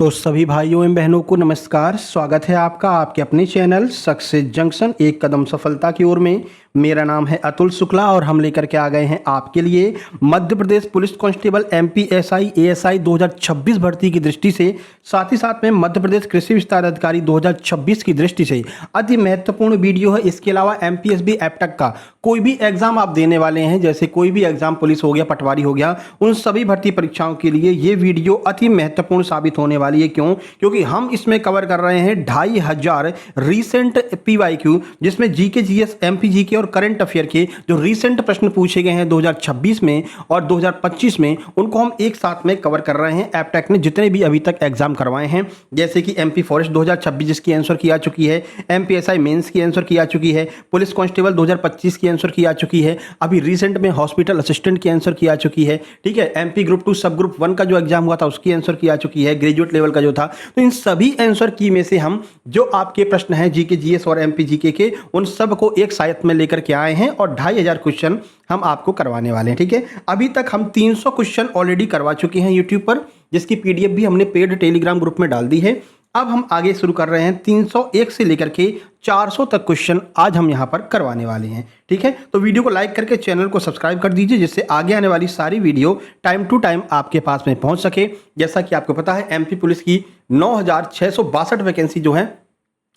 तो सभी भाइयों एवं बहनों को नमस्कार। स्वागत है आपका आपके अपने चैनल सक्सेस जंक्शन एक कदम सफलता की ओर में। मेरा नाम है अतुल शुक्ला और हम लेकर के आ गए हैं आपके लिए Madhya Pradesh police constable MPSI ASI 2026 भर्ती की दृष्टि से, साथ ही साथ में मध्य प्रदेश कृषि विस्तार अधिकारी 2026 की दृष्टि से अति महत्वपूर्ण वीडियो है। इसके अलावा एमपीएसबी एपटेक का कोई भी एग्जाम आप देने वाले हैं, जैसे कोई भी एग्जाम पुलिस हो गया, पटवारी हो गया, उन सभी भर्ती परीक्षाओं के लिए ये वीडियो अति महत्वपूर्ण साबित होने वाली है। क्यों? क्योंकि हम इसमें कवर कर रहे हैं 2500 रीसेंट पीवाईक्यू, जिसमें जीके जीएस एमपी जीके और करंट अफेयर के जो रीसेंट प्रश्न पूछे गए हैं 2026 में और 2025 में, उनको हम एक साथ में कवर कर रहे हैं। एपटेक ने जितने भी अभी तक एग्जाम करवाए हैं, जैसे कि एमपी फॉरेस्ट 2026 जिसकी आंसर की आ चुकी है, एमपीएसआई मेंस की आंसर की आ चुकी है, पुलिस कांस्टेबल 2025 की आंसर की आ चुकी है, अभी रिसेंट में हॉस्पिटल असिस्टेंट की आंसर की आ चुकी है। ठीक है, एमपी ग्रुप 2 सब ग्रुप 1 का जो एग्जाम हुआ था उसकी आंसर की आ चुकी है, ग्रेजुएट लेवल का जो था। तो इन सभी आंसर की में से हम जो आपके प्रश्न हैं जीके जीएस और एमपी जीके के, उन सब को एक साथ में लेकर के आए हैं और 2500 क्वेश्चन हम आपको करवाने वाले हैं। ठीक है, अभी तक हम 300 क्वेश्चन ऑलरेडी करवा चुके हैं यूट्यूब पर, जिसकी पीडीएफ भी हमने पेड टेलीग्राम ग्रुप में डाल दी है। अब हम आगे शुरू कर रहे हैं 301 से लेकर के 400 तक क्वेश्चन आज हम यहां पर करवाने वाले हैं। ठीक है, तो वीडियो को लाइक करके चैनल को सब्सक्राइब कर दीजिए, जिससे आगे आने वाली सारी वीडियो टाइम टू टाइम आपके पास में पहुंच सके। जैसा कि आपको पता है, एमपी पुलिस की 9662 वैकेंसी जो है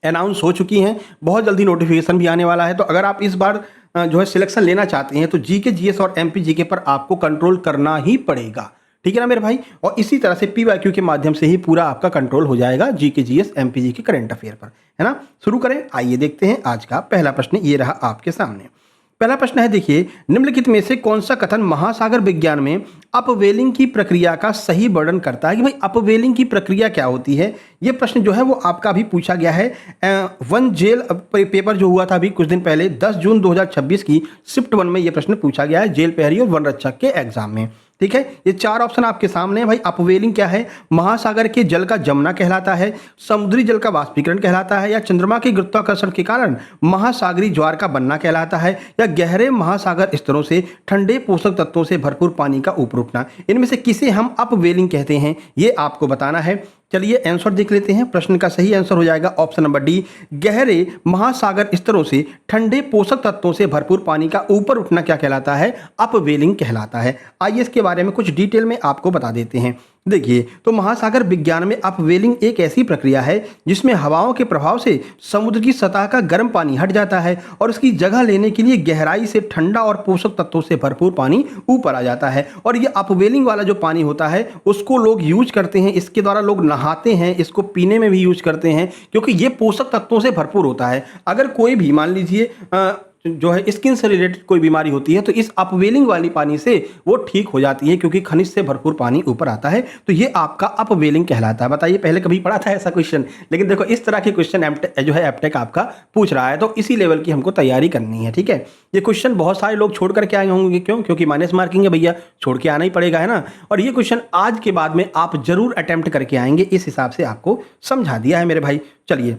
अनाउंस हो चुकी हैं, बहुत जल्दी नोटिफिकेशन भी आने वाला है। तो अगर आप इस बार जो है सिलेक्शन लेना चाहते हैं तो जीके जीएस और एमपी जीके पर आपको कंट्रोल करना ही पड़ेगा। ठीक है ना मेरे भाई, और इसी तरह से पीवाईक्यू के माध्यम से ही पूरा आपका कंट्रोल हो जाएगा GK GS MP GK current affair पर, है ना। शुरू करें, आइए देखते हैं आज का पहला प्रश्न। ये रहा आपके सामने पहला प्रश्न है। देखिए, निम्नलिखित में से कौन सा कथन महासागर विज्ञान में अपवेलिंग की प्रक्रिया का सही वर्णन करता है? कि भाई अपवेलिंग की प्रक्रिया क्या होती है, ये प्रश्न जो है वो आपका भी पूछा गया है। वन जेल पेपर जो हुआ था अभी कुछ दिन पहले 10 जून 2026 की शिफ्ट 1 में ये प्रश्न पूछा गया है, जेल प्रहरी और वन रक्षक के एग्जाम में। ठीक है, ये 4 ऑप्शन आपके सामने है भाई। अपवेलिंग क्या है? महासागर के जल का जमना कहलाता है, समुद्री जल का वाष्पीकरण कहलाता है, या चंद्रमा के गुरुत्वाकर्षण के कारण महासागरी ज्वार का बनना कहलाता है, या गहरे महासागर स्तरों से ठंडे पोषक तत्वों से भरपूर पानी का ऊपर उठना। इनमें से किसे हम अपवेलिंग कहते हैं, ये आपको बताना है। चलिए आंसर देख लेते हैं। प्रश्न का सही आंसर हो जाएगा ऑप्शन नंबर डी, गहरे महासागर स्तरों से ठंडे पोषक तत्वों से भरपूर पानी का ऊपर उठना क्या कहलाता है? अपवेलिंग कहलाता है। आइए इसके बारे में कुछ डिटेल में आपको बता देते हैं। देखिए, तो महासागर विज्ञान में अपवेलिंग एक ऐसी प्रक्रिया है जिसमें हवाओं के प्रभाव से समुद्र की सतह का गर्म पानी हट जाता है और उसकी जगह लेने के लिए गहराई से ठंडा और पोषक तत्वों से भरपूर पानी ऊपर आ जाता है। और ये अपवेलिंग वाला जो पानी होता है उसको लोग यूज करते हैं, इसके द्वारा लोग नहाते हैं, इसको पीने में भी यूज करते हैं, क्योंकि ये पोषक तत्वों से भरपूर होता है। अगर कोई भी मान लीजिए जो है स्किन से रिलेटेड कोई बीमारी होती है तो इस अपवेलिंग वाली पानी से वो ठीक हो जाती है, क्योंकि खनिज से भरपूर पानी ऊपर आता है। तो ये आपका अपवेलिंग कहलाता है। बताइए, पहले कभी पढ़ा था ऐसा क्वेश्चन? लेकिन देखो, इस तरह के क्वेश्चन जो है एपटेक आपका पूछ रहा है, तो इसी लेवल की हमको तैयारी करनी है। ठीक है, ये क्वेश्चन बहुत सारे लोग छोड़ करके आए होंगे। क्यों? क्योंकि माइनस मार्किंग है भैया, छोड़ के आना ही पड़ेगा, है ना। और ये क्वेश्चन आज के बाद में आप जरूर अटेम्प्ट करके आएंगे, इस हिसाब से आपको समझा दिया है मेरे भाई। चलिए,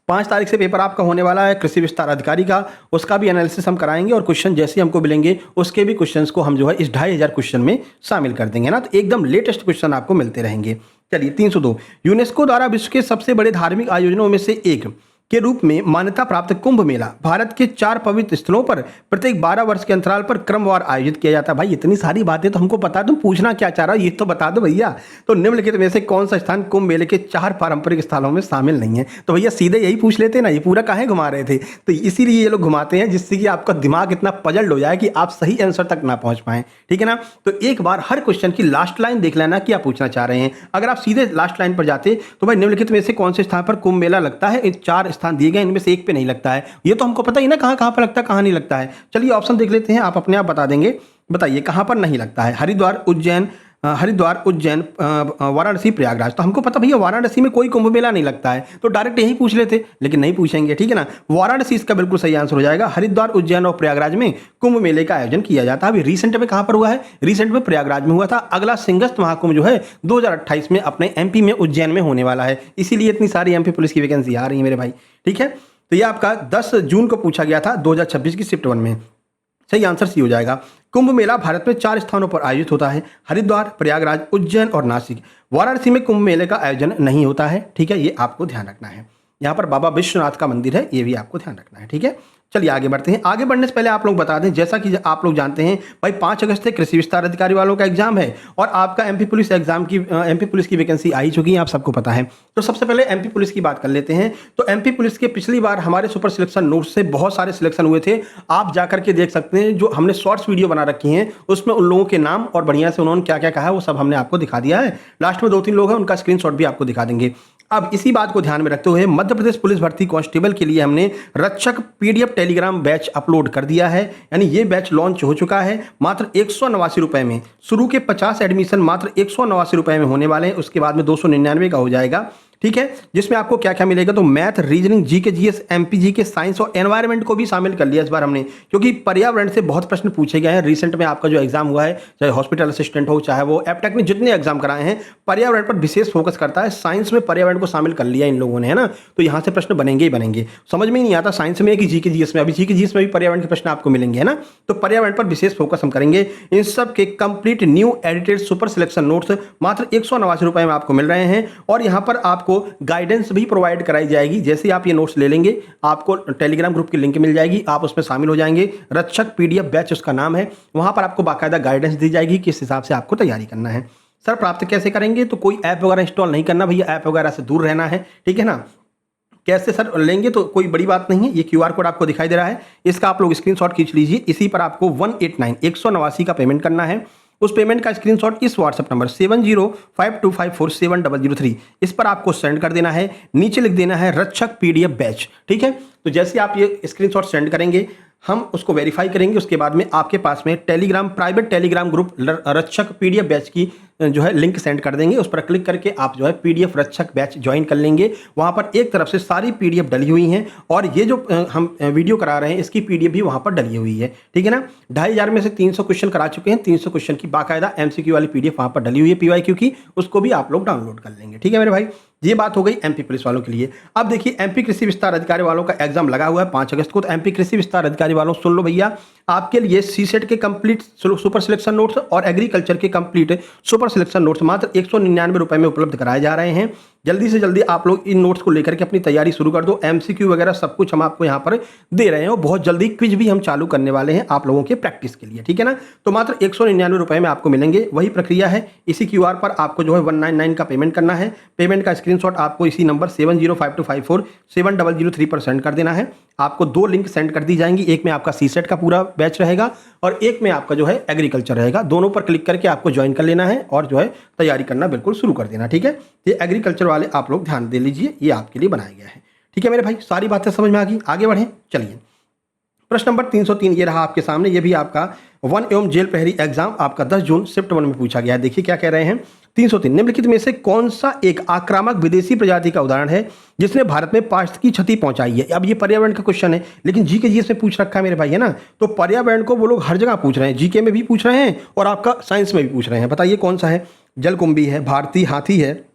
5 तारीख से पेपर आपका होने वाला है कृषि विस्तार अधिकारी का, उसका भी एनालिसिस हम कराएंगे और क्वेश्चन जैसे हमको मिलेंगे उसके भी क्वेश्चंस को हम जो है इस 2500 क्वेश्चन में शामिल कर देंगे ना, तो एकदम लेटेस्ट क्वेश्चन आपको मिलते रहेंगे। चलिए 302, यूनेस्को द्वारा विश्व के सबसे बड़े धार्मिक आयोजनों में से एक के रूप में मान्यता प्राप्त कुंभ मेला भारत के 4 पवित्र स्थलों पर प्रत्येक 12 वर्ष के अंतराल पर क्रमवार आयोजित किया जाता है। भाई इतनी सारी बातें तो हमको पता, तुम पूछना क्या चाह रहा हो ये तो बता दो भैया। तो निम्नलिखित में से कौन सा स्थान कुंभ मेले के 4 पारंपरिक स्थलों में शामिल नहीं है? तो भैया सीधे यही पूछ लेते ना, ये पूरा काहे घुमा रहे थे? तो इसीलिए ये लोग घुमाते हैं, जिससे कि आपका दिमाग इतना पजल्ड हो जाए कि आप सही आंसर तक ना पहुंच पाए। ठीक है ना, तो एक बार हर क्वेश्चन की लास्ट लाइन देख लेना क्या पूछना चाह रहे हैं। अगर आप सीधे लास्ट लाइन पर जाते तो भाई निम्नलिखित में से कौन से स्थान पर कुंभ मेला लगता है? इन 4 स्थान दिए गए, इनमें से एक पे नहीं लगता है। ये तो हमको पता ही ना कहां कहां पर लगता है, कहां नहीं लगता है। चलिए ऑप्शन देख लेते हैं, आप अपने आप बता देंगे। बताइए कहां पर नहीं लगता है? हरिद्वार, उज्जैन, वाराणसी, प्रयागराज। तो हमको पता भैया वाराणसी में कोई कुंभ मेला नहीं लगता है, तो डायरेक्ट यही पूछ लेते, लेकिन नहीं पूछेंगे। ठीक है ना, वाराणसी इसका बिल्कुल सही आंसर हो जाएगा। हरिद्वार, उज्जैन और प्रयागराज में कुंभ मेले का आयोजन किया जाता है। अभी रिसेंट में कहां पर हुआ है? रिसेंट में प्रयागराज में हुआ था। अगला सिंहस्थ महाकुंभ जो है 2028 में अपने एमपी में उज्जैन में होने वाला है, इसीलिए इतनी सारी एमपी पुलिस की वैकेंसी आ रही है मेरे भाई। ठीक है, तो ये आपका 10 जून को पूछा गया था 2026 की शिफ्ट 1 में। सही आंसर सी हो जाएगा। कुंभ मेला भारत में 4 स्थानों पर आयोजित होता है, हरिद्वार, प्रयागराज, उज्जैन और नासिक। वाराणसी में कुंभ मेले का आयोजन नहीं होता है, ठीक है, ये आपको ध्यान रखना है। यहाँ पर बाबा विश्वनाथ का मंदिर है, ये भी आपको ध्यान रखना है, ठीक है। चलिए आगे बढ़ते हैं। आगे बढ़ने से पहले आप लोग बता दें, जैसा कि आप लोग जानते हैं भाई 5 अगस्त से कृषि विस्तार अधिकारी वालों का एग्जाम है और आपका एमपी पुलिस एग्जाम की एमपी पुलिस की वैकेंसी आई चुकी है, आप सबको पता है। तो सबसे पहले एमपी पुलिस की बात कर लेते हैं। तो एमपी पुलिस के पिछली बार हमारे सुपर सिलेक्शन नोट्स से बहुत सारे सिलेक्शन हुए थे, आप जाकर के देख सकते हैं। जो हमने शॉर्ट्स वीडियो बना रखी हैं उसमें उन लोगों के नाम और बढ़िया से उन्होंने क्या क्या कहा है वो सब हमने आपको दिखा दिया है। लास्ट में 2-3 लोग हैं, उनका स्क्रीनशॉट भी आपको दिखा देंगे। अब इसी बात को ध्यान में रखते हुए मध्य प्रदेश पुलिस भर्ती कांस्टेबल के लिए हमने रक्षक पीडीएफ टेलीग्राम बैच अपलोड कर दिया है, यानी ये बैच लॉन्च हो चुका है मात्र 189 रुपए में। शुरू के 50 एडमिशन मात्र 189 रुपए में होने वाले हैं, उसके बाद में 299 का हो जाएगा, ठीक है। जिसमें आपको क्या क्या मिलेगा, तो math, reasoning, GK, GS, MP GK, science और एनवायरनमेंट को भी शामिल कर लिया इस बार हमने, क्योंकि पर्यावरण से बहुत प्रश्न पूछे गए हैं। रिसेंट में आपका जो एग्जाम हुआ है, चाहे हॉस्पिटल असिस्टेंट हो, चाहे वो एपटेक में जितने एग्जाम कराए हैं, पर्यावरण पर विशेष फोकस करता है। साइंस में पर्यावरण को शामिल कर लिया इन लोगों ने, है ना, तो यहाँ से प्रश्न बनेंगे ही बनेंगे। समझ में ही नहीं आता साइंस में कि जीके जीएस में, अभी जीके जीएस में भी पर्यावरण के प्रश्न आपको मिलेंगे, है ना, तो पर्यावरण पर विशेष फोकस हम करेंगे। इन सब के complete new edited super selection notes मात्र 189 रुपए में आपको मिल रहे हैं और यहाँ पर आपको गाइडेंस भी प्रोवाइड कराई जाएगी। जैसे ही आप ये नोट्स ले लेंगे, आपको टेलीग्राम ग्रुप की लिंक मिल जाएगी, आप उसमें शामिल हो जाएंगे। रक्षक पीडीएफ बैच उसका नाम है, वहां पर आपको बाकायदा गाइडेंस दी जाएगी किस हिसाब से आपको तैयारी करना है। सर प्राप्त कैसे करेंगे, तो कोई ऐप वगैरह इंस्टॉल नहीं करना भैया, ऐप वगैरह से दूर रहना है, ठीक है ना। कैसे सर लेंगे, तो कोई बड़ी बात नहीं है, ये क्यूआर कोड आपको दिखाई दे रहा है, इसका आप लोग स्क्रीनशॉट खींच लीजिए। इसी पर आपको 189 का पेमेंट करना है। उस पेमेंट का स्क्रीनशॉट इस व्हाट्सएप नंबर 7052547003 इस पर आपको सेंड कर देना है। नीचे लिख देना है रक्षक पीडीएफ बैच, ठीक है। तो जैसे आप ये स्क्रीनशॉट सेंड करेंगे, हम उसको वेरीफाई करेंगे। उसके बाद में आपके पास में टेलीग्राम, प्राइवेट टेलीग्राम ग्रुप रक्षक पीडीएफ बैच की जो है लिंक सेंड कर देंगे। उस पर क्लिक करके आप जो है पीडीएफ रक्षक बैच ज्वाइन कर लेंगे। वहां पर एक तरफ से सारी पीडीएफ डली हुई हैं और ये जो हम वीडियो करा रहे हैं इसकी पीडीएफ भी वहां पर डली हुई है, ठीक है ना। 2500 में से 300 क्वेश्चन करा चुके हैं, 300 क्वेश्चन की बाकायदा एमसीक्यू वाली पीडीएफ वहां पर डली हुई है पीवाईक्यू की, उसको भी आप लोग डाउनलोड कर लेंगे, ठीक है मेरे भाई। ये बात हो गई एमपी पुलिस वालों के लिए। अब देखिए एमपी कृषि विस्तार अधिकारी वालों का एग्जाम लगा हुआ है 5 अगस्त को। तो एमपी कृषि विस्तार अधिकारी वालों सुन लो भैया, आपके लिए सीसेट के कंप्लीट सुपर सिलेक्शन नोट्स और एग्रीकल्चर के कंप्लीट सुपर सिलेक्शन नोट्स मात्र 199 रुपए में उपलब्ध कराए जा रहे हैं। जल्दी से जल्दी आप लोग इन नोट्स को लेकर के अपनी तैयारी शुरू कर दो। एमसीक्यू वगैरह सब कुछ हम आपको यहाँ पर दे रहे हैं और बहुत जल्दी क्विज भी हम चालू करने वाले हैं आप लोगों के प्रैक्टिस के लिए, ठीक है ना। तो मात्र 199 रुपए में आपको मिलेंगे, वही प्रक्रिया है। इसी क्यूआर पर आपको जो है 199 का पेमेंट करना है। पेमेंट का स्क्रीनशॉट आपको इसी नंबर 7052547003 पर सेंड कर देना है। आपको 2 लिंक सेंड कर दी जाएंगी, एक में आपका सीसेट का पूरा बैच रहेगा और एक में आपका जो है एग्रीकल्चर रहेगा। दोनों पर क्लिक करके आपको ज्वाइन कर लेना है और जो है तैयारी करना बिल्कुल शुरू कर देना, ठीक है। ये एग्रीकल्चर वाले आप लोग ध्यान दे लीजिए, ये आपके लिए बनाया गया है, ठीक है मेरे भाई। सारी बातें समझ में आ गई, आगे बढ़ें। चलिए प्रश्न नंबर 303 ये रहा आपके सामने। ये भी आपका वन एवं जेल प्रहरी एग्जाम आपका 10 जून शिफ्ट 1 में पूछा गया है। देखिए क्या कह रहे हैं 303, निम्नलिखित में से कौन सा एक आक्रामक विदेशी प्रजाति का उदाहरण है जिसने भारत में पारिस्थितिकी क्षति पहुंचाई है। अब ये पर्यावरण का क्वेश्चन है, लेकिन जीके जीएस में पूछ रखा है मेरे भाई, है ना। तो पर्यावरण को वो लोग हर जगह पूछ रहे हैं, जीके में भी पूछ रहे हैं और आपका साइंस में भी पूछ रहे हैं। बताइए कौन सा है, जलकुंभी है, भारतीय हाथी है,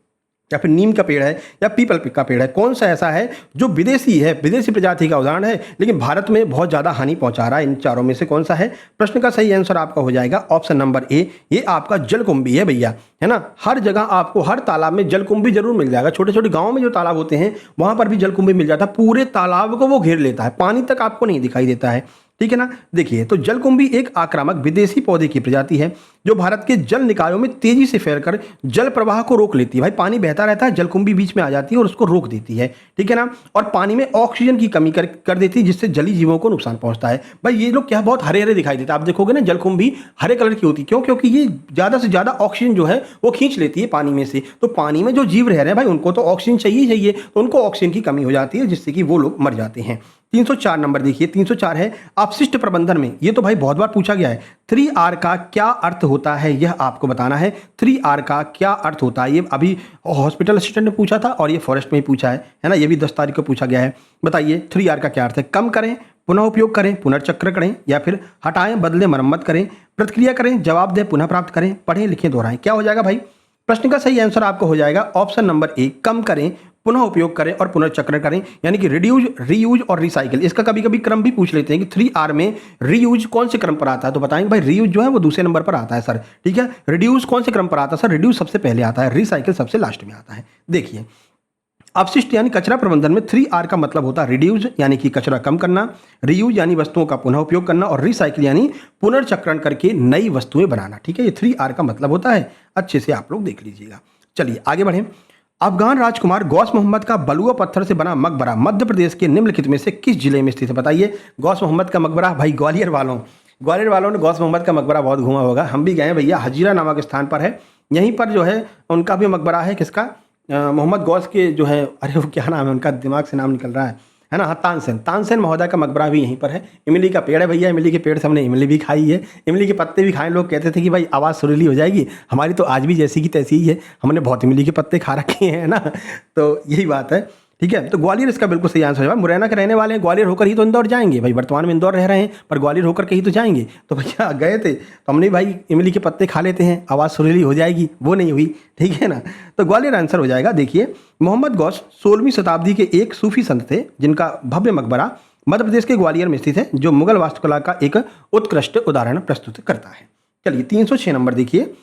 या फिर नीम का पेड़ है, या पीपल का पेड़ है। कौन सा ऐसा है जो विदेशी है, विदेशी प्रजाति का उदाहरण है, लेकिन भारत में बहुत ज़्यादा हानि पहुंचा रहा है। इन चारों में से कौन सा है। प्रश्न का सही आंसर आपका हो जाएगा ऑप्शन नंबर ए, ये आपका जलकुंभी है भैया, है ना। हर जगह आपको हर तालाब में जलकुंभी जरूर मिल जाएगा। छोटे छोटे गाँव में जो तालाब होते हैं वहाँ पर भी जलकुंभी मिल जाता है, पूरे तालाब को वो घेर लेता है, पानी तक आपको नहीं दिखाई देता है, ठीक है ना। देखिए तो जलकुंभी एक आक्रामक विदेशी पौधे की प्रजाति है जो भारत के जल निकायों में तेजी से फैलकर जल प्रवाह को रोक लेती है। भाई पानी बहता रहता है, जलकुंभी बीच में आ जाती है और उसको रोक देती है, ठीक है ना। और पानी में ऑक्सीजन की कमी कर देती है, जिससे जलीय जीवों को नुकसान पहुंचता है। भाई ये लोग क्या बहुत हरे हरे दिखाई देते हैं, आप देखोगे ना जलकुंभी हरे कलर की होती है, क्यों, क्योंकि ये ज़्यादा से ज़्यादा ऑक्सीजन जो है वो खींच लेती है पानी में से। तो पानी में जो जीव रह रहे हैं भाई उनको तो ऑक्सीजन चाहिए, तो उनको ऑक्सीजन की कमी हो जाती है, जिससे कि वो लोग मर जाते हैं। 304 नंबर देखिए, 304 है अपशिष्ट प्रबंधन में। ये तो भाई बहुत बार पूछा गया है। 3R का क्या अर्थ होता है, यह आपको बताना है। 3R का क्या अर्थ होता है, ये अभी हॉस्पिटल असिस्टेंट ने पूछा था और ये फॉरेस्ट में ही पूछा है ना। ये भी 10 तारीख को पूछा गया है। बताइए 3R का क्या अर्थ है। कम करें, पुनः उपयोग करें, पुनर्चक्र करें, या फिर हटाएं, बदलें, मरम्मत करें, प्रतिक्रिया करें, जवाब दें, पुनः प्राप्त करें, पढ़ें, लिखें, दोहराएं। क्या हो जाएगा भाई। प्रश्न का सही आंसर आपको हो जाएगा ऑप्शन नंबर ए, कम करें, पुनः उपयोग करें और पुनर्चक्रण करें, यानी कि रिड्यूज, रीयूज और रिसाइकिल। इसका कभी कभी क्रम भी पूछ लेते हैं कि 3R में रीयूज कौन से क्रम पर आता है, तो बताएंगे भाई रीयूज जो है वो दूसरे नंबर पर आता है सर, ठीक है। रिड्यूस कौन से क्रम पर आता है सर, रिड्यूस सबसे पहले आता है, रिसाइकिल सबसे लास्ट में आता है। देखिए अपशिष्ट यानी कचरा प्रबंधन में 3R का मतलब होता है रिड्यूज यानी कि कचरा कम करना, रीयूज यानी वस्तुओं का पुनः उपयोग करना, और रिसाइकिल यानी पुनर्चक्रण करके नई वस्तुएं बनाना, ठीक है। ये 3R का मतलब होता है, अच्छे से आप लोग देख लीजिएगा। चलिए आगे बढ़ें। अफगान राजकुमार गौस मोहम्मद का बलुआ पत्थर से बना मकबरा मध्य प्रदेश के निम्नलिखित में से किस जिले में स्थित है, बताइए। गौस मोहम्मद का मकबरा, भाई ग्वालियर वालों ने गौस मोहम्मद का मकबरा बहुत घूमा होगा, हम भी गए हैं भैया, हजीरा नामक स्थान पर है, यहीं पर जो है उनका भी मकबरा है, किसका, मोहम्मद गौस के जो है, अरे वो क्या नाम है उनका, दिमाग से नाम निकल रहा है ना, हाँ तानसेन महोदय का मकबरा भी यहीं पर है। इमली का पेड़ है भैया, इमली के पेड़ से हमने इमली भी खाई है, इमली के पत्ते भी खाए। लोग कहते थे कि भाई आवाज़ सुरीली हो जाएगी, हमारी तो आज भी जैसी की तैसी ही है, हमने बहुत इमली के पत्ते खा रखे हैं ना, तो यही बात है, ठीक है। तो ग्वालियर इसका बिल्कुल सही आंसर है। मुरैना के रहने वाले हैं, ग्वालियर होकर ही तो इंदौर जाएंगे भाई, वर्तमान में इंदौर रह रहे हैं पर ग्वालियर होकर के ही तो जाएंगे। तो भैया गए थे तो हमने भाई इमली के पत्ते खा लेते हैं, आवाज़ सुरीली हो जाएगी, वो नहीं हुई, ठीक है ना। तो ग्वालियर आंसर हो जाएगा। देखिए मोहम्मद गौस 16वीं शताब्दी के एक सूफी संत थे जिनका भव्य मकबरा मध्य प्रदेश के ग्वालियर में स्थित है, जो मुगल वास्तुकला का एक उत्कृष्ट उदाहरण प्रस्तुत करता है। चलिए 306 नंबर देखिए।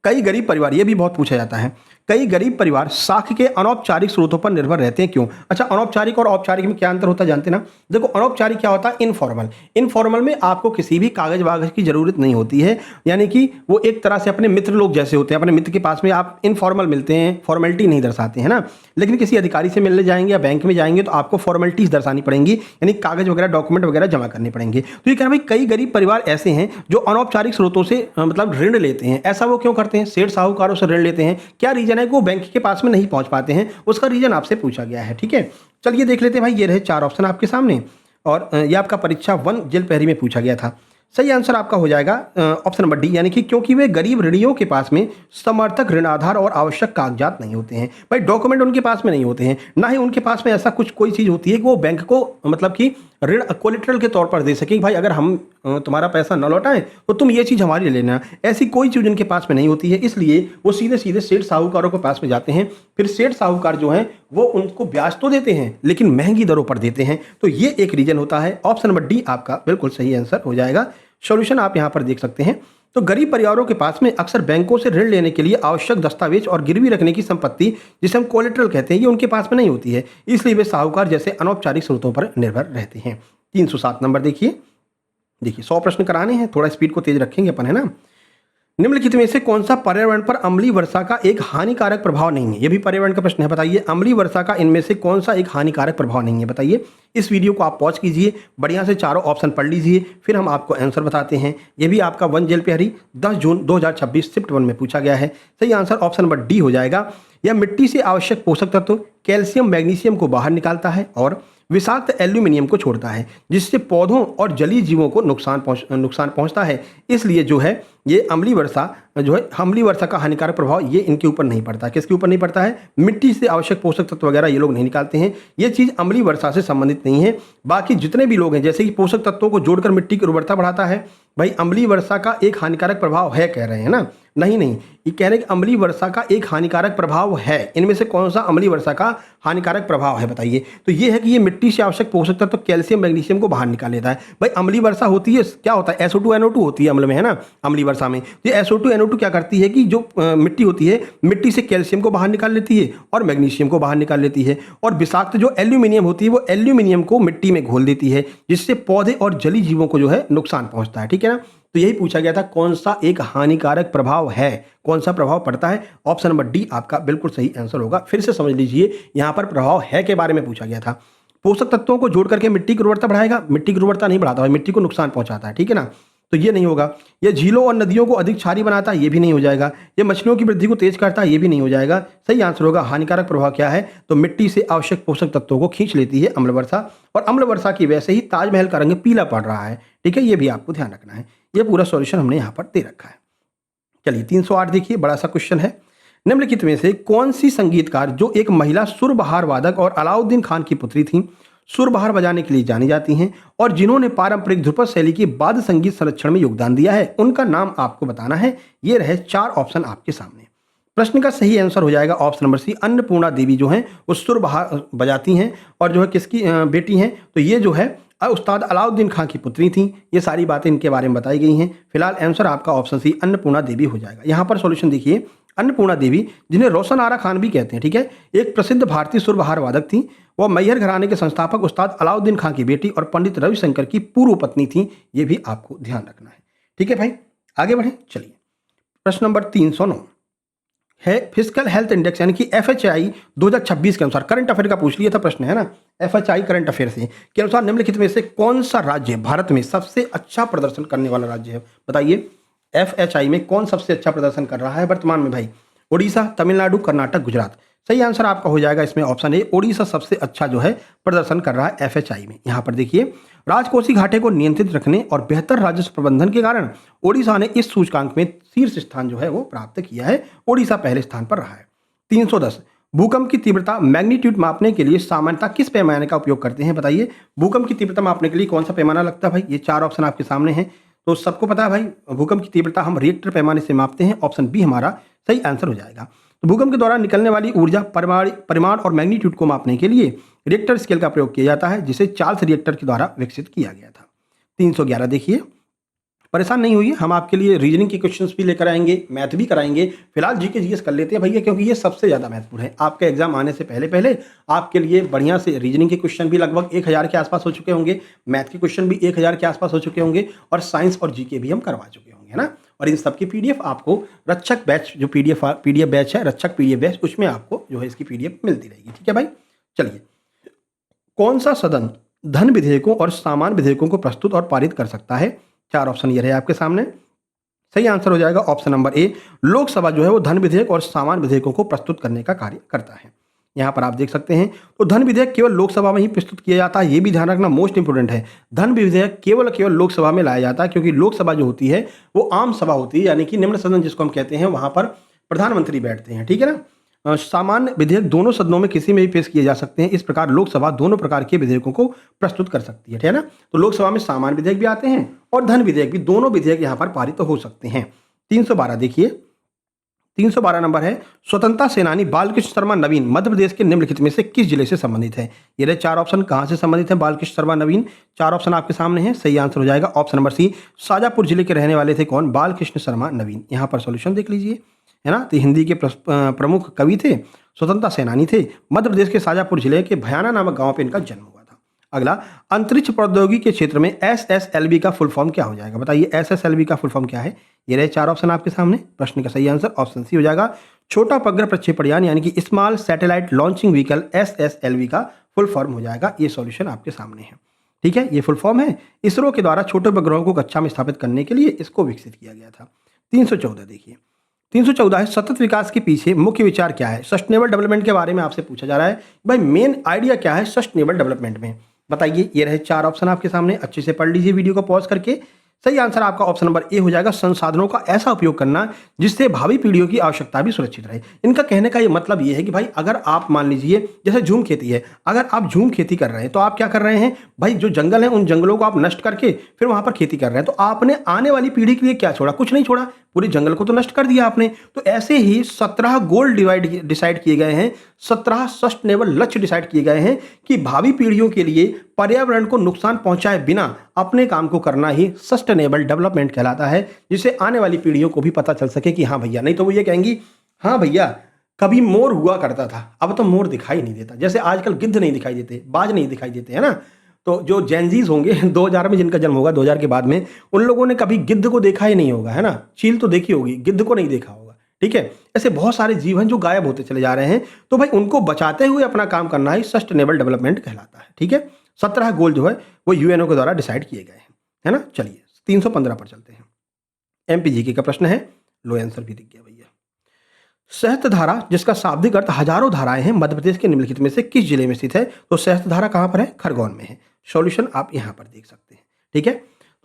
कई गरीब परिवार, ये भी बहुत पूछा जाता है, कई गरीब परिवार साख के अनौपचारिक स्रोतों पर निर्भर रहते हैं, क्यों। अच्छा, अनौपचारिक और औपचारिक में क्या अंतर होता है जानते ना। देखो अनौपचारिक क्या होता है, इनफॉर्मल में आपको किसी भी कागज वागज की जरूरत नहीं होती है, यानी कि वो एक तरह से अपने मित्र लोग जैसे होते हैं, अपने मित्र के पास में आप इनफॉर्मल मिलते हैं, फॉर्मेलिटी नहीं दर्शाते हैं ना। लेकिन किसी अधिकारी से मिलने जाएंगे या बैंक में जाएंगे तो आपको फॉर्मेलिटीज दर्शानी पड़ेंगी, यानी कागज वगैरह डॉक्यूमेंट वगैरह जमा करने पड़ेंगे। तो ये कह रहा भाई कई गरीब परिवार ऐसे हैं जो अनौपचारिक स्रोतों से मतलब ऋण लेते हैं। ऐसा वो क्यों करते हैं, सेठ साहूकारों से ऋण लेते हैं, क्या रीजन है कि वो बैंक के पास में नहीं पहुंच पाते हैं, उसका रीजन आपसे पूछा गया है, ठीक है। चलिए देख लेते हैं भाई, ये रहे 4 ऑप्शन आपके सामने, और ये आपका परीक्षा 1 जेल पहरी में पूछा गया था। सही आंसर आपका हो जाएगा ऑप्शन नंबर डी, यानी कि क्योंकि वे गरीब ऋणियों के पास में समर्थक ऋण आधार और आवश्यक कागजात नहीं होते हैं। भाई डॉक्यूमेंट उनके पास में नहीं होते हैं, ना ही उनके पास में ऐसा कुछ कोई चीज़ होती है कि वो बैंक को मतलब कि ऋण कोलेटरल के तौर पर दे सके, भाई अगर हम तुम्हारा पैसा न लौटाएं तो तुम ये चीज़ हमारी ले लेना। ऐसी कोई चीज़ उनके पास में नहीं होती है, इसलिए वो सीधे सीधे सेठ साहूकारों के पास में जाते हैं। फिर सेठ साहूकार जो हैं वो उनको ब्याज तो देते हैं लेकिन महंगी दरों पर देते हैं। तो ये एक रीजन होता है। ऑप्शन नंबर डी आपका बिल्कुल सही आंसर हो जाएगा। सॉल्यूशन आप यहाँ पर देख सकते हैं। तो गरीब परिवारों के पास में अक्सर बैंकों से ऋण लेने के लिए आवश्यक दस्तावेज और गिरवी रखने की संपत्ति, जिसे हम कोलेटरल कहते हैं, ये उनके पास में नहीं होती है, इसलिए वे साहूकार जैसे अनौपचारिक स्रोतों पर निर्भर रहते हैं। 307 नंबर देखिए 100 प्रश्न कराने हैं, थोड़ा स्पीड को तेज रखेंगे अपन, है ना। निम्नलिखित में से कौन सा पर्यावरण पर अम्लीय वर्षा का एक हानिकारक प्रभाव नहीं है, ये भी पर्यावरण का प्रश्न है, बताइए। अम्लीय वर्षा का इनमें से कौन सा एक हानिकारक प्रभाव नहीं है, बताइए। इस वीडियो को आप पॉज कीजिए, बढ़िया से चारों ऑप्शन पढ़ लीजिए, फिर हम आपको आंसर बताते हैं। ये भी आपका 1 जेल पहरी 10 जून 2026 शिफ्ट 1 में पूछा गया है। सही आंसर ऑप्शन नंबर डी हो जाएगा। यह मिट्टी से आवश्यक पोषक तत्व कैल्शियम मैग्नीशियम को बाहर निकालता है और विषाक्त एल्यूमिनियम को छोड़ता है, जिससे पौधों और जलीय जीवों को नुकसान पहुंचता है। इसलिए जो है ये अम्लीय वर्षा का हानिकारक प्रभाव ये इनके ऊपर नहीं पड़ता। किसके ऊपर नहीं पड़ता है, मिट्टी से आवश्यक पोषक तत्व वगैरह ये लोग नहीं निकालते हैं, ये चीज़ अम्लीय वर्षा से संबंधित नहीं है। बाकी जितने भी लोग हैं, जैसे कि पोषक तत्वों को जोड़कर मिट्टी की उर्वरता बढ़ाता है, भाई अम्लीय वर्षा का एक हानिकारक प्रभाव है कह रहे हैं ना, नहीं ये कह रहे हैं कि अम्लीय वर्षा का एक हानिकारक प्रभाव है। इनमें से कौन सा अम्लीय वर्षा का हानिकारक प्रभाव है, बताइए। तो ये है कि ये मिट्टी से आवश्यक पोषक तत्व कैल्शियम मैग्नीशियम को बाहर निकाल लेता है। भाई अम्लीय वर्षा होती है, क्या होता है, SO2 NO2 होती है अम्ल में, है ना, अम्लीय वर्षा में। ये SO2 NO2 क्या करती है कि जो मिट्टी होती है, मिट्टी से कैल्शियम को बाहर निकाल लेती है और मैग्नीशियम को बाहर निकाल लेती है, और विषाक्त जो एल्यूमिनियम होती है वो एल्यूमिनियम को मिट्टी में घोल देती है, जिससे पौधे और जलीय जीवों को जो है नुकसान पहुंचता है, ठीक है ना। तो यही पूछा गया था, कौन सा एक हानिकारक प्रभाव है, कौन सा प्रभाव पड़ता है। ऑप्शन नंबर डी आपका बिल्कुल सही आंसर होगा। फिर से समझ लीजिए, यहां पर प्रभाव है के बारे में पूछा गया था। पोषक तत्वों को जोड़ करके मिट्टी की उर्वरता बढ़ाएगा, मिट्टी की उर्वरता नहीं बढ़ाता, मिट्टी को नुकसान पहुंचाता है, ठीक है ना, तो ये नहीं होगा। ये झीलों और नदियों को अधिक क्षारीय बनाता है, ये भी नहीं हो जाएगा। ये मछलियों की वृद्धि को तेज करता है, ये भी नहीं हो जाएगा। सही आंसर होगा हानिकारक प्रभाव क्या है, तो मिट्टी से आवश्यक पोषक तत्वों को खींच लेती है अम्ल वर्षा, और अम्ल वर्षा की वजह से ही ताजमहल का रंग पीला पड़ रहा है, ठीक है, ये भी आपको ध्यान रखना है। ये पूरा सॉल्यूशन हमने यहाँ पर दे रखा है। चलिए 308 देखिए, बड़ा सा क्वेश्चन है। निम्नलिखित में से कौन सी संगीतकार जो एक महिला सुरबहार वादक और अलाउद्दीन खान की पुत्री थी, सुरबहार बजाने के लिए जानी जाती हैं और जिन्होंने पारंपरिक ध्रुपद शैली के वाद्य संगीत संरक्षण में योगदान दिया है, उनका नाम आपको बताना है। ये रहे 4 ऑप्शन आपके सामने। प्रश्न का सही आंसर हो जाएगा ऑप्शन नंबर सी, अन्नपूर्णा देवी जो हैं वो सुर बजाती हैं और जो है किसकी बेटी हैं, तो ये जो है उस्ताद अलाउद्दीन खां की पुत्री थी। ये सारी बातें इनके बारे में बताई गई हैं। फिलहाल आंसर आपका ऑप्शन सी अन्नपूर्णा देवी हो जाएगा। यहाँ पर सॉल्यूशन देखिए, अन्नपूर्णा देवी जिन्हें रोशन आरा खान भी कहते हैं, ठीक है, एक प्रसिद्ध भारतीय सुरबहार वादक थी। वह मैहर घराने के संस्थापक उस्ताद अलाउद्दीन खां की बेटी और पंडित रविशंकर की पूर्व पत्नी थी। ये भी आपको ध्यान रखना है। ठीक है भाई, आगे बढ़े। चलिए, प्रश्न नंबर 309 है फिजिकल हेल्थ इंडेक्स यानी कि FHI 2026 के अनुसार, करंट अफेयर का पूछ लिया था प्रश्न, है ना, FHI करंट अफेयर से के अनुसार निम्नलिखित में से कौन सा राज्य भारत में सबसे अच्छा प्रदर्शन करने वाला राज्य है? बताइए, FHI में कौन सबसे अच्छा प्रदर्शन कर रहा है वर्तमान में भाई? उड़ीसा, तमिलनाडु, कर्नाटक, गुजरात। सही आंसर आपका हो जाएगा इसमें ऑप्शन ए, उड़ीसा सबसे अच्छा जो है प्रदर्शन कर रहा है FHI में। यहाँ पर देखिए, राजकोषीय घाटे को नियंत्रित रखने और बेहतर राजस्व प्रबंधन के कारण ओडिशा ने इस सूचकांक में शीर्ष स्थान जो है वो प्राप्त किया है। ओडिशा पहले स्थान पर रहा है। 310 भूकंप की तीव्रता मैग्नीट्यूड मापने के लिए सामान्यतः किस पैमाने का उपयोग करते हैं? बताइए, भूकंप की तीव्रता मापने के लिए कौन सा पैमाना लगता है भाई? ये 4 ऑप्शन आपके सामने हैं, तो सबको पता है भाई, भूकंप की तीव्रता हम रिएक्टर पैमाने से मापते हैं। ऑप्शन बी हमारा सही आंसर हो जाएगा। तो भूकंप के दौरान निकलने वाली ऊर्जा परिमाण और मैग्नीट्यूड को मापने के लिए रिएक्टर स्केल का प्रयोग किया जाता है, जिसे चार्ल्स रिएक्टर के द्वारा विकसित किया गया था। 311 देखिए, परेशान नहीं हुई, हम आपके लिए रीजनिंग के क्वेश्चंस भी लेकर आएंगे, मैथ भी कराएंगे। फिलहाल जीके जीएस कर लेते हैं भैया, क्योंकि ये सबसे ज़्यादा महत्वपूर्ण है। आपके एग्जाम आने से पहले पहले आपके लिए बढ़िया से रीजनिंग के क्वेश्चन भी लगभग 1000 के आसपास हो चुके होंगे, मैथ के क्वेश्चन भी 1000 के आसपास हो चुके होंगे, और साइंस और जीके भी हम करवा चुके होंगे, है ना। और इन सबकी PDF आपको रक्षक बैच जो PDF बैच है, रक्षक PDF बैच, उसमें आपको जो है इसकी PDF मिलती रहेगी। ठीक है भाई, चलिए, कौन सा सदन धन विधेयकों और सामान विधेयकों को प्रस्तुत और पारित कर सकता है? 4 ऑप्शन ये रहे आपके सामने। सही आंसर हो जाएगा ऑप्शन नंबर ए, लोकसभा जो है वो धन विधेयक और सामान विधेयकों को प्रस्तुत करने का कार्य करता है। यहाँ पर आप देख सकते हैं, तो धन विधेयक केवल लोकसभा में ही प्रस्तुत किया जाता है। ये भी ध्यान रखना, मोस्ट इंपोर्टेंट है। धन विधेयक केवल लोकसभा में लाया जाता है, क्योंकि लोकसभा जो होती है वो आम सभा होती है, यानी कि निम्न सदन जिसको हम कहते हैं, वहां पर प्रधानमंत्री बैठते हैं। ठीक है ना। सामान्य विधेयक दोनों सदनों में किसी में भी पेश किए जा सकते हैं। इस प्रकार लोकसभा दोनों प्रकार के विधेयकों को प्रस्तुत कर सकती है, ठीक है ना। तो लोकसभा में सामान्य विधेयक भी आते हैं और धन विधेयक भी, दोनों विधेयक यहाँ पर पारित तो हो सकते हैं। 312 देखिए, 312 नंबर है, स्वतंत्रता सेनानी बालकृष्ण शर्मा नवीन मध्य प्रदेश के निम्नलिखित में से किस जिले से संबंधित है? ये रहे 4 ऑप्शन, कहाँ से संबंधित है बालकृष्ण शर्मा नवीन? 4 ऑप्शन आपके सामने हैं। सही आंसर हो जाएगा ऑप्शन नंबर सी, शाजापुर जिले के रहने वाले थे। कौन? बालकृष्ण शर्मा नवीन। यहाँ पर सॉल्यूशन देख लीजिए, है ना। तो हिंदी के प्रमुख कवि थे, स्वतंत्रता सेनानी थे। मध्य प्रदेश के शाजापुर जिले के भयाना नामक गांव पे इनका जन्म हुआ था। अगला, अंतरिक्ष प्रौद्योगिकी के क्षेत्र में SSLV का फुल फॉर्म क्या हो जाएगा? बताइए, SSLV का फुल फॉर्म क्या है? ये रहे 4 ऑप्शन आपके सामने। प्रश्न का सही आंसर ऑप्शन सी हो जाएगा, छोटा उपग्रह प्रक्षेपण यान, यानी कि small satellite launching vehicle, SSLV का फुल फॉर्म हो जाएगा। ये सॉल्यूशन आपके सामने है। ठीक है, ये फुल फॉर्म है। इसरो के द्वारा छोटे उपग्रहों को कक्षा में स्थापित करने के लिए इसको विकसित किया गया था। 314 देखिए, 314 है, सतत विकास के पीछे मुख्य विचार क्या है? सस्टेनेबल डेवलपमेंट के बारे में आपसे पूछा जा रहा है भाई, मेन आइडिया क्या है सस्टेनेबल डेवलपमेंट में? बताइए, ये रहे 4 ऑप्शन आपके सामने। अच्छे से पढ़ लीजिए वीडियो को पॉज करके। सही आंसर आपका ऑप्शन नंबर ए हो जाएगा, संसाधनों का ऐसा उपयोग करना जिससे भावी पीढ़ियों की आवश्यकता भी सुरक्षित रहे। इनका कहने का ये मतलब ये है कि भाई, अगर आप मान लीजिए जैसे झूम खेती है, अगर आप झूम खेती कर रहे हैं तो आप क्या कर रहे हैं भाई, जो जंगल है उन जंगलों को आप नष्ट करके फिर वहां पर खेती कर रहे हैं, तो आपने आने वाली पीढ़ी के लिए क्या छोड़ा? कुछ नहीं छोड़ा, पूरे जंगल को तो नष्ट कर दिया आपने। तो ऐसे ही 17 गोल डिसाइड किए गए हैं, 17 सस्टेनेबल लक्ष्य डिसाइड किए गए हैं कि भावी पीढ़ियों के लिए पर्यावरण को नुकसान पहुंचाए बिना अपने काम को करना ही सस्टेनेबल डेवलपमेंट कहलाता है, जिससे आने वाली पीढ़ियों को भी पता चल सके कि हाँ भैया, नहीं तो वो ये कहेंगी हाँ भैया कभी मोर हुआ करता था, अब तो मोर दिखाई नहीं देता। जैसे आजकल गिद्ध नहीं दिखाई देते, बाज नहीं दिखाई देते, है ना। तो जो जेनजीज होंगे 2000 में जिनका जन्म होगा, 2000 के बाद में, उन लोगों ने कभी गिद्ध को देखा ही नहीं होगा, है ना। चील तो देखी होगी, गिद्ध को नहीं देखा होगा। ठीक है, ऐसे बहुत सारे जीव हैं जो गायब होते चले जा रहे हैं, तो भाई उनको बचाते हुए अपना काम करना ही सस्टेनेबल डेवलपमेंट कहलाता है। ठीक है, 17 गोल जो है वो UNO के द्वारा डिसाइड किए गए हैं, है ना। चलिए 315 पर चलते हैं। MPGK का प्रश्न है, लो आंसर भी दिख गया भैया। सहस्त्रधारा, जिसका शाब्दिक अर्थ हजारों धाराएं हैं, मध्य प्रदेश के निम्नलिखित में से किस जिले में स्थित है? तो सहस्त्रधारा कहां पर है? खरगोन में है। सॉल्यूशन आप यहां पर देख सकते हैं। ठीक है,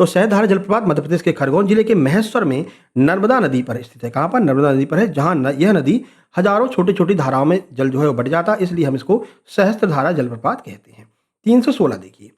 तो सहस्त्रधारा जलप्रपात मध्य प्रदेश के खरगोन जिले के महेश्वर में नर्मदा नदी पर स्थित है। कहां पर? नर्मदा नदी पर है, जहां यह नदी हजारों छोटी छोटी धाराओं में जल जो है वो बढ़ जाता है, इसलिए हम इसको सहस्त्रधारा जलप्रपात कहते हैं। 316 देखिए,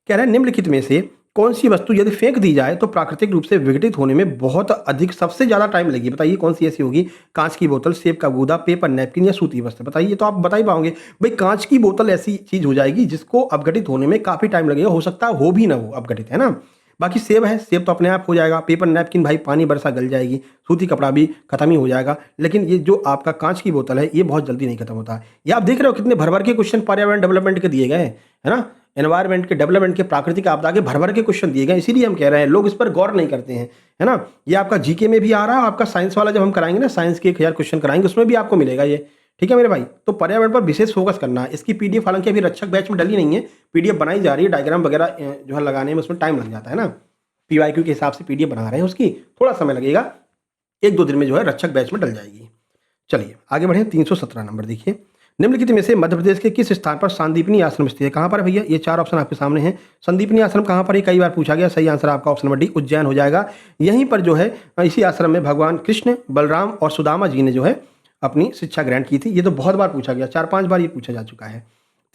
कह रहे हैं निम्नलिखित में से कौन सी वस्तु यदि फेंक दी जाए तो प्राकृतिक रूप से विघटित होने में बहुत अधिक सबसे ज़्यादा टाइम लगेगी? बताइए कौन सी ऐसी होगी? कांच की बोतल, सेब का गूदा, पेपर नैपकिन या सूती वस्त्र? बताइए, तो आप बता ही पाओगे। भाई कांच की बोतल ऐसी चीज़ हो जाएगी जिसको अपघटित होने में काफ़ी टाइम लगेगा, हो सकता है हो भी ना हो अपघटित, है ना? बाकी सेब है, सेब तो अपने आप हो जाएगा। पेपर नैपकिन भाई पानी बरसा गल जाएगी। सूती कपड़ा भी खत्म ही हो जाएगा। लेकिन ये जो आपका कांच की बोतल है ये बहुत जल्दी नहीं खत्म होता है। ये आप देख रहे हो कितने भर-भर के क्वेश्चन पर्यावरण डेवलपमेंट के दिए गए हैं, है ना? एनवायरनमेंट के, डेवलपमेंट के, प्राकृतिक आपदा के भर-भर के क्वेश्चन दिए गए हैं। इसीलिए हम कह रहे हैं लोग इस पर गौर नहीं करते हैं, है ना? ये आपका जीके में भी आ रहा है, आपका साइंस वाला जब हम कराएँगे ना, साइंस के 1000 क्वेश्चन कराएँगे उसमें भी आपको मिलेगा ये। ठीक है मेरे भाई? तो पर्यावरण पर विशेष फोकस करना है। इसकी पीडीएफ हालाँकि अभी रक्षक बैच में डली नहीं है, पीडीएफ बनाई जा रही है, डायग्राम वगैरह जो है लगाने में उसमें टाइम लग जाता है ना? पीवाईक्यू के हिसाब से पीडीएफ बना रहे हैं उसकी, थोड़ा समय लगेगा, 1-2 दिन में जो है रक्षक बैच में डल जाएगी। चलिए आगे बढ़ें, 317 नंबर देखिए। निम्नलिखित में से मध्य प्रदेश के किस स्थान पर संदीपनी आश्रम स्थित है? कहाँ पर है भैया? ये 4 ऑप्शन आपके सामने हैं। संदीपनी आश्रम कहाँ पर है? कई बार पूछा गया। सही आंसर आपका ऑप्शन नंबर डी उज्जैन हो जाएगा। यहीं पर जो है इसी आश्रम में भगवान कृष्ण, बलराम और सुदामा जी ने जो है अपनी शिक्षा ग्रहण की थी। ये तो बहुत बार पूछा गया, 4-5 बार ये पूछा जा चुका है।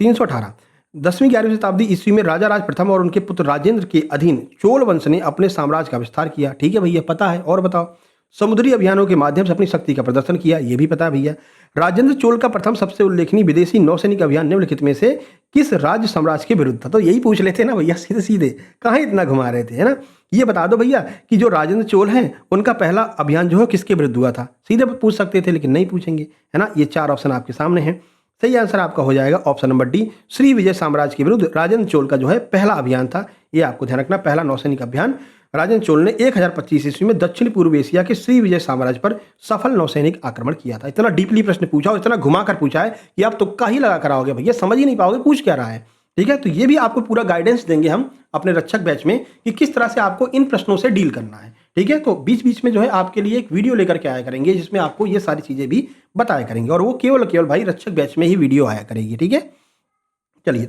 318 10वीं-11वीं शताब्दी ईस्वी में राजा राज प्रथम और उनके पुत्र राजेंद्र के अधीन चोल वंश ने अपने साम्राज्य का विस्तार किया। ठीक है भैया, पता है। और बताओ। समुद्री अभियानों के माध्यम से अपनी शक्ति का प्रदर्शन किया, ये भी पता है भैया। राजेंद्र चोल का प्रथम सबसे उल्लेखनीय विदेशी नौसैनिक अभियान निम्नलिखित में से किस राज्य साम्राज्य के विरुद्ध था? तो यही पूछ लेते ना भैया, सीधे सीधे, कहाँ इतना घुमा रहे थे, है ना? ये बता दो भैया कि जो राजेंद्र चोल हैं उनका पहला अभियान जो है किसके विरुद्ध हुआ था? सीधे पूछ सकते थे लेकिन नहीं पूछेंगे, है ना? ये 4 ऑप्शन आपके सामने हैं। सही आंसर आपका हो जाएगा option number D, Shri Vijay साम्राज्य के विरुद्ध राजेंद्र चोल का जो है पहला अभियान था। ये आपको ध्यान रखना, पहला नौसैनिक अभियान राजेंद्र चोल ने 1025 ईस्वी में दक्षिण पूर्व एशिया के श्री विजय साम्राज्य पर सफल नौसैनिक आक्रमण किया था। इतना डीपली प्रश्न पूछा और इतना घुमा कर पूछा है कि आप तुक्का ही लगा कर आओगे भैया, समझ ही नहीं पाओगे पूछ क्या रहा है। ठीक है, तो ये भी आपको पूरा गाइडेंस देंगे हम अपने रक्षक बैच में कि किस तरह से आपको इन प्रश्नों से डील करना है। ठीक है, तो बीच बीच में जो है आपके लिए एक वीडियो लेकर के आया करेंगे जिसमें आपको ये सारी चीजें भी बताया करेंगे, और वो केवल भाई रक्षक बैच में ही वीडियो आया करेगी। ठीक है, चलिए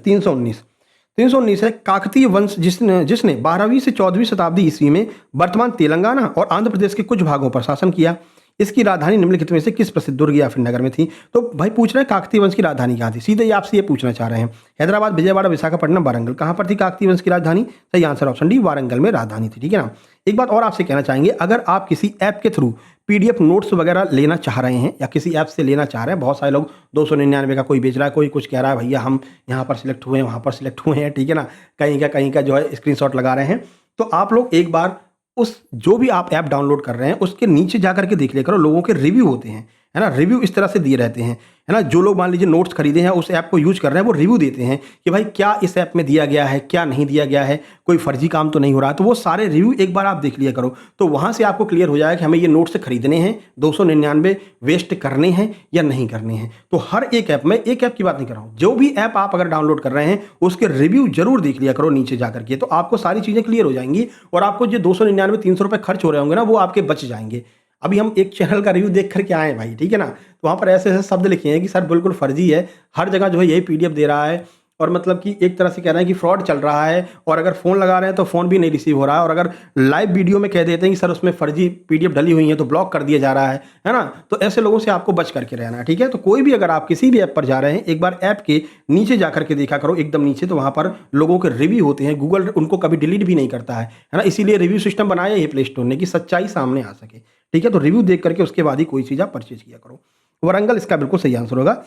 319 है काकतीय वंश जिसने 12वीं से 14वीं शताब्दी ईस्वी में वर्तमान तेलंगाना और आंध्र प्रदेश के कुछ भागों पर शासन किया। इसकी राजधानी निम्नलिखित में से किस प्रसिद्ध दुर्ग या फिर नगर में थी? तो भाई पूछ रहे हैं काकतीय वंश की राजधानी कहाँ थी, सीधे ही आपसे ये पूछना चाह रहे हैं। हैदराबाद, विजयवाड़ा, विशाखापट्टनम, वारंगल, कहाँ पर थी काकतीय वंश की राजधानी? सही आंसर ऑप्शन डी, वारंगल में राजधानी थी। ठीक है ना। एक बात और आपसे कहना चाहेंगे, अगर आप किसी ऐप के थ्रू पीडीएफ नोट्स वगैरह लेना चाह रहे हैं या किसी ऐप से लेना चाह रहे हैं, बहुत सारे लोग 299 का कोई बेच रहा है, कोई कुछ कह रहा है भैया हम यहाँ पर सिलेक्ट हुए हैं, वहाँ पर सिलेक्ट हुए हैं, ठीक है ना, कहीं का जो है स्क्रीनशॉट लगा रहे हैं। तो आप लोग एक बार उस जो भी आप ऐप डाउनलोड कर रहे हैं उसके नीचे जाकर के देख लिया करो, लोगों के रिव्यू होते हैं, है ना। रिव्यू इस तरह से दिए रहते हैं, है ना। जो लोग मान लीजिए नोट्स खरीदे हैं, उस ऐप को यूज कर रहे हैं, वो रिव्यू देते हैं कि भाई क्या इस ऐप में दिया गया है, क्या नहीं दिया गया है, कोई फर्जी काम तो नहीं हो रहा। तो वो सारे रिव्यू एक बार आप देख लिया करो, तो वहाँ से आपको क्लियर हो जाएगा कि हमें ये नोट्स खरीदने हैं, 299 वेस्ट करने हैं या नहीं करने हैं। तो हर एक ऐप में, एक ऐप की बात नहीं कर रहा हूँ, जो भी ऐप आप अगर डाउनलोड कर रहे हैं उसके रिव्यू जरूर देख लिया करो नीचे जाकर के, तो आपको सारी चीज़ें क्लियर हो जाएंगी और आपको जो 299 300 रुपये खर्च हो रहे होंगे ना, वो आपके बच जाएंगे। अभी हम एक चैनल का रिव्यू देख करके आए हैं भाई, ठीक है ना, तो वहाँ पर ऐसे ऐसे शब्द लिखे हैं कि सर बिल्कुल फर्जी है, हर जगह जो है यही पीडीएफ दे रहा है, और मतलब कि एक तरह से कह रहे हैं कि फ्रॉड चल रहा है, और अगर फ़ोन लगा रहे हैं तो फ़ोन भी नहीं रिसीव हो रहा है, और अगर लाइव वीडियो में कह देते हैं कि सर उसमें फर्जी पीडीएफ डली हुई है तो ब्लॉक कर दिया जा रहा है ना। तो ऐसे लोगों से आपको बच करके रहना है। ठीक है, तो कोई भी अगर आप किसी भी ऐप पर जा रहे हैं, एक बार ऐप के नीचे जा करके देखा करो, एकदम नीचे, तो वहाँ पर लोगों के रिव्यू होते हैं। गूगल उनको कभी डिलीट भी नहीं करता है ना, इसीलिए रिव्यू सिस्टम बनाया है प्ले स्टोर ने कि सच्चाई सामने आ सके। ठीक है, तो रिव्यू देख करके उसके बाद ही कोई चीज़ आप परचेज किया करो। वारंगल इसका बिल्कुल सही आंसर होगा।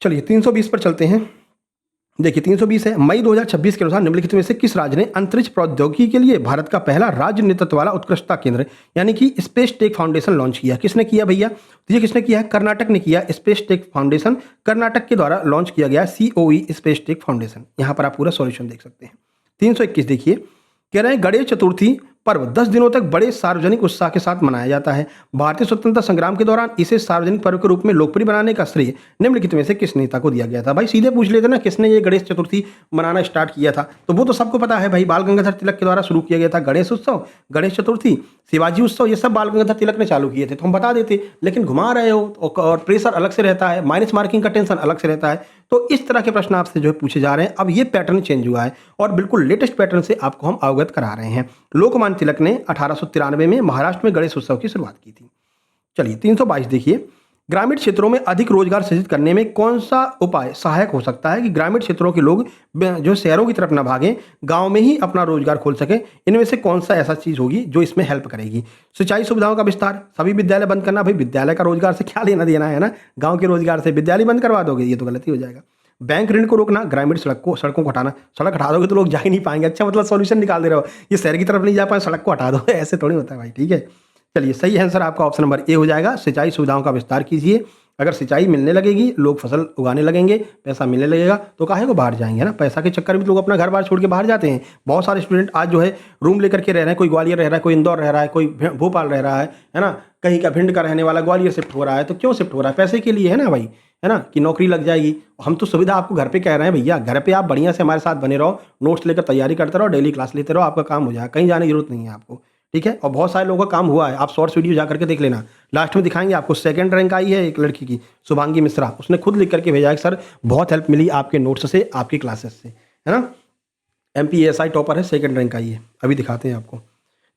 चलिए 320 पर चलते हैं। देखिए 320 है, मई 2026 के अनुसार निम्नलिखित में से किस राज्य ने अंतरिक्ष प्रौद्योगिकी के लिए भारत का पहला राज्य नेतृत्व वाला उत्कृष्टता केंद्र यानी कि स्पेस टेक फाउंडेशन लॉन्च किया? किसने किया भैया? तो ये किसने किया है? कर्नाटक ने किया। स्पेस टेक फाउंडेशन कर्नाटक के द्वारा लॉन्च किया गया, COE स्पेस टेक फाउंडेशन। यहाँ पर आप पूरा सॉल्यूशन देख सकते हैं। 321 देखिए, कह रहे हैं गणेश चतुर्थी पर्व 10 दिनों तक बड़े सार्वजनिक उत्साह के साथ मनाया जाता है। भारतीय स्वतंत्रता संग्राम के दौरान इसे सार्वजनिक पर्व के रूप में लोकप्रिय बनाने का श्रेय निम्नलिखित में से किस नेता को दिया गया था? भाई सीधे पूछ लेते ना, किसने ये गणेश चतुर्थी मनाना स्टार्ट किया था, तो वो तो सबको पता है भाई, बाल गंगाधर तिलक के द्वारा शुरू किया गया था। गणेश उत्सव, गणेश चतुर्थी, शिवाजी उत्सव, ये सब बाल गंगाधर तिलक ने चालू किए थे, तो हम बता देते, लेकिन घुमा रहे हो और प्रेशर अलग से रहता है, माइनस मार्किंग का टेंशन अलग से रहता है। तो इस तरह के प्रश्न आपसे जो है पूछे जा रहे हैं। अब ये पैटर्न चेंज हुआ है और बिल्कुल लेटेस्ट पैटर्न से आपको हम अवगत करा रहे हैं। लोकमान्य तिलक ने 1893 में महाराष्ट्र में गणेश उत्सव की शुरुआत की थी। चलिए 322 देखिए, ग्रामीण क्षेत्रों में अधिक रोजगार सृजित करने में कौन सा उपाय सहायक हो सकता है कि ग्रामीण क्षेत्रों के लोग जो शहरों की तरफ ना भागें, गांव में ही अपना रोजगार खोल सकें? इनमें से कौन सा ऐसा चीज होगी जो इसमें हेल्प करेगी? सिंचाई सुविधाओं का विस्तार, सभी विद्यालय बंद करना। भाई विद्यालय का रोजगार से क्या लेना देना है ना, गाँव के रोजगार से विद्यालय बंद करवा दोगे, ये तो गलती हो जाएगा। बैंक ऋण को रोकना, ग्रामीण सड़कों को हटाना। सड़क हटा दोगे तो लोग जा ही नहीं पाएंगे। अच्छा, मतलब सॉल्यूशन निकाल दे रहे हो, ये शहर की तरफ नहीं जा पाए, सड़क को हटा दो। ऐसे थोड़ी होता है भाई, ठीक है। चलिए, सही आंसर आपका ऑप्शन नंबर ए हो जाएगा, सिंचाई सुविधाओं का विस्तार कीजिए। अगर सिंचाई मिलने लगेगी, लोग फसल उगाने लगेंगे, पैसा मिलने लगेगा, तो काहे को बाहर जाएंगे ना। पैसा के चक्कर में लोग अपना घर बार छोड़ के बाहर जाते हैं। बहुत सारे स्टूडेंट आज जो है रूम लेकर के रह रहे हैं, कोई ग्वालियर रह रहा है, कोई इंदौर रह रहा है, कोई भोपाल रह रहा है ना। कहीं का भिंड का रहने वाला ग्वालियर शिफ्ट हो रहा है, तो क्यों शिफ्ट हो रहा है? पैसे के लिए है ना भाई, है ना, कि नौकरी लग जाएगी। हम तो सुविधा आपको घर पे कह रहे हैं भैया, घर पे आप बढ़िया से हमारे साथ बने रहो, नोट्स लेकर तैयारी करते रहो, डेली क्लास लेते रहो, आपका काम हो जाएगा, कहीं जाने की जरूरत नहीं है आपको, ठीक है। और बहुत सारे लोगों का काम हुआ है, आप शॉर्ट्स वीडियो जा करके देख लेना, लास्ट में दिखाएंगे आपको। सेकंड रैंक आई है एक लड़की की, शुभांगी मिश्रा, उसने खुद लिख करके भेजा है कि सर बहुत हेल्प मिली आपके नोट्स से, आपकी क्लासेस से, है ना। MPSI टॉपर है, सेकंड रैंक आई है, अभी दिखाते हैं आपको।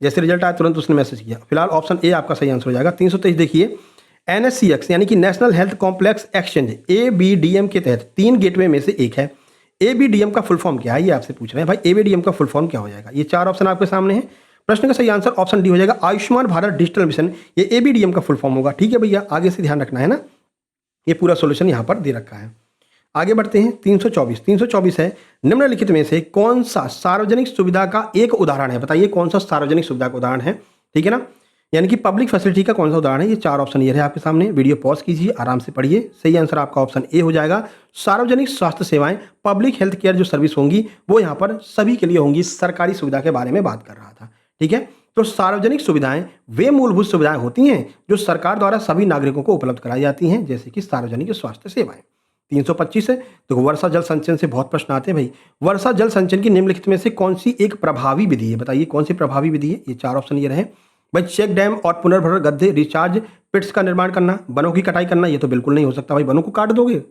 जैसे रिजल्ट आया तुरंत उसने मैसेज किया। फिलहाल ऑप्शन ए आपका सही आंसर हो जाएगा। 323 देखिए, NSCX यानी कि national health complex exchange ABDM के तहत 3 गेटवे में से एक है। ABDM का फुल फॉर्म क्या है, ये आपसे पूछ रहे हैं भाई। ABDM का फुल फॉर्म क्या हो जाएगा? ये 4 ऑप्शन आपके सामने है। प्रश्न का सही आंसर ऑप्शन डी हो जाएगा, आयुष्मान भारत डिजिटल मिशन। ये ABDM का फुल फॉर्म होगा, ठीक है भैया, आगे से ध्यान रखना है ना। ये पूरा सोल्यूशन यहाँ पर दे रखा है। आगे बढ़ते हैं। 324 है, निम्नलिखित में से कौन सा सार्वजनिक सुविधा का एक उदाहरण है? बताइए कौन सा सार्वजनिक सुविधा का उदाहरण है, ठीक है ना, यानी कि पब्लिक फैसिलिटी का कौन सा उदाहरण है? ये 4 ऑप्शन ये रहे आपके सामने। वीडियो पॉज कीजिए, आराम से पढ़िए। सही आंसर आपका ऑप्शन ए हो जाएगा, सार्वजनिक स्वास्थ्य सेवाएं, पब्लिक हेल्थ केयर जो सर्विस होंगी वो यहाँ पर सभी के लिए होंगी। सरकारी सुविधा के बारे में बात कर रहा था, ठीक है। तो सार्वजनिक सुविधाएं वे मूलभूत सुविधाएं होती हैं जो सरकार द्वारा सभी नागरिकों को उपलब्ध कराई जाती हैं, जैसे कि सार्वजनिक स्वास्थ्य सेवाएं। 325 है, तो वर्षा जल संचयन से बहुत प्रश्न आते हैं भाई। वर्षा जल संचयन की निम्नलिखित में से कौन सी एक प्रभावी विधि है? बताइए कौन सी प्रभावी विधि है? ये 4 ऑप्शन ये रहे भाई। चेक डैम और पुनर्भरण गड्ढे, रिचार्ज पिट्स का निर्माण करना, वनों की कटाई करना, ये तो बिल्कुल नहीं हो सकता भाई, वनों को काट दोगे,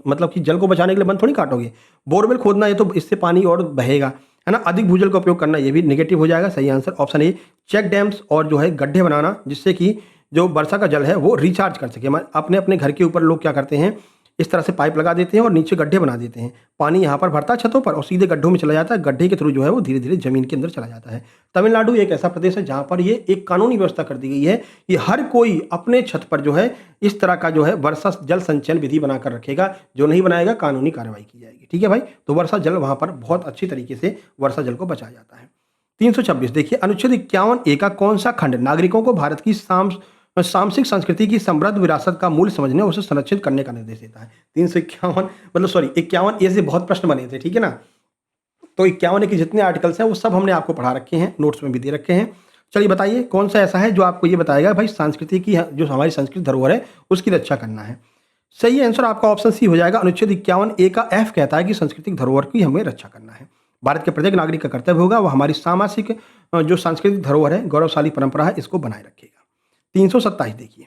मतलब कि जल को बचाने के लिए वन थोड़ी काटोगे। बोरवेल खोदना, ये तो इससे पानी और बहेगा, है ना। अधिक भूजल का उपयोग करना, ये भी नेगेटिव हो जाएगा। सही answer option A, check dams और जो है गड्ढे बनाना, जिससे कि जो वर्षा का जल है वो रिचार्ज कर सके। अपने अपने घर के ऊपर लोग क्या करते हैं, इस तरह से पाइप लगा देते हैं और नीचे गड्ढे बना देते हैं, पानी यहाँ पर भरता है छतों पर और सीधे गड्ढों में चला जाता है, गड्ढे के थ्रू जो है वो धीरे धीरे जमीन के अंदर चला जाता है। तमिलनाडु एक ऐसा प्रदेश है जहाँ पर ये एक कानूनी व्यवस्था कर दी गई है कि हर कोई अपने छत पर जो है इस तरह का जो है वर्षा जल संचयन विधि बनाकर रखेगा, जो नहीं बनाएगा कानूनी कार्रवाई की जाएगी, ठीक है भाई। तो वर्षा जल वहाँ पर बहुत अच्छी तरीके से वर्षा जल को बचाया जाता है। 326 देखिए, अनुच्छेद 51A का कौन सा खंड नागरिकों को भारत की सामसिक संस्कृति की समृद्ध विरासत का मूल्य समझने और उसे संरक्षित करने का निर्देश देता है? 351 मतलब सॉरी 51A से बहुत प्रश्न बने थे, ठीक है ना। तो 51A के जितने आर्टिकल्स हैं वो सब हमने आपको पढ़ा रखे हैं, नोट्स में भी दे रखे हैं। चलिए बताइए कौन सा ऐसा है जो आपको ये बताएगा भाई संस्कृति की, जो हमारी संस्कृत धरोहर है उसकी रक्षा करना है। सही आंसर आपका ऑप्शन सी हो जाएगा, अनुच्छेद 51A का F कहता है कि सांस्कृतिक धरोहर की हमें रक्षा करना है। भारत के प्रत्येक नागरिक का कर्तव्य होगा वो हमारी सामाजिक जो सांस्कृतिक धरोहर है, गौरवशाली परंपरा है, इसको बनाए रखेगा। 327 देखिए,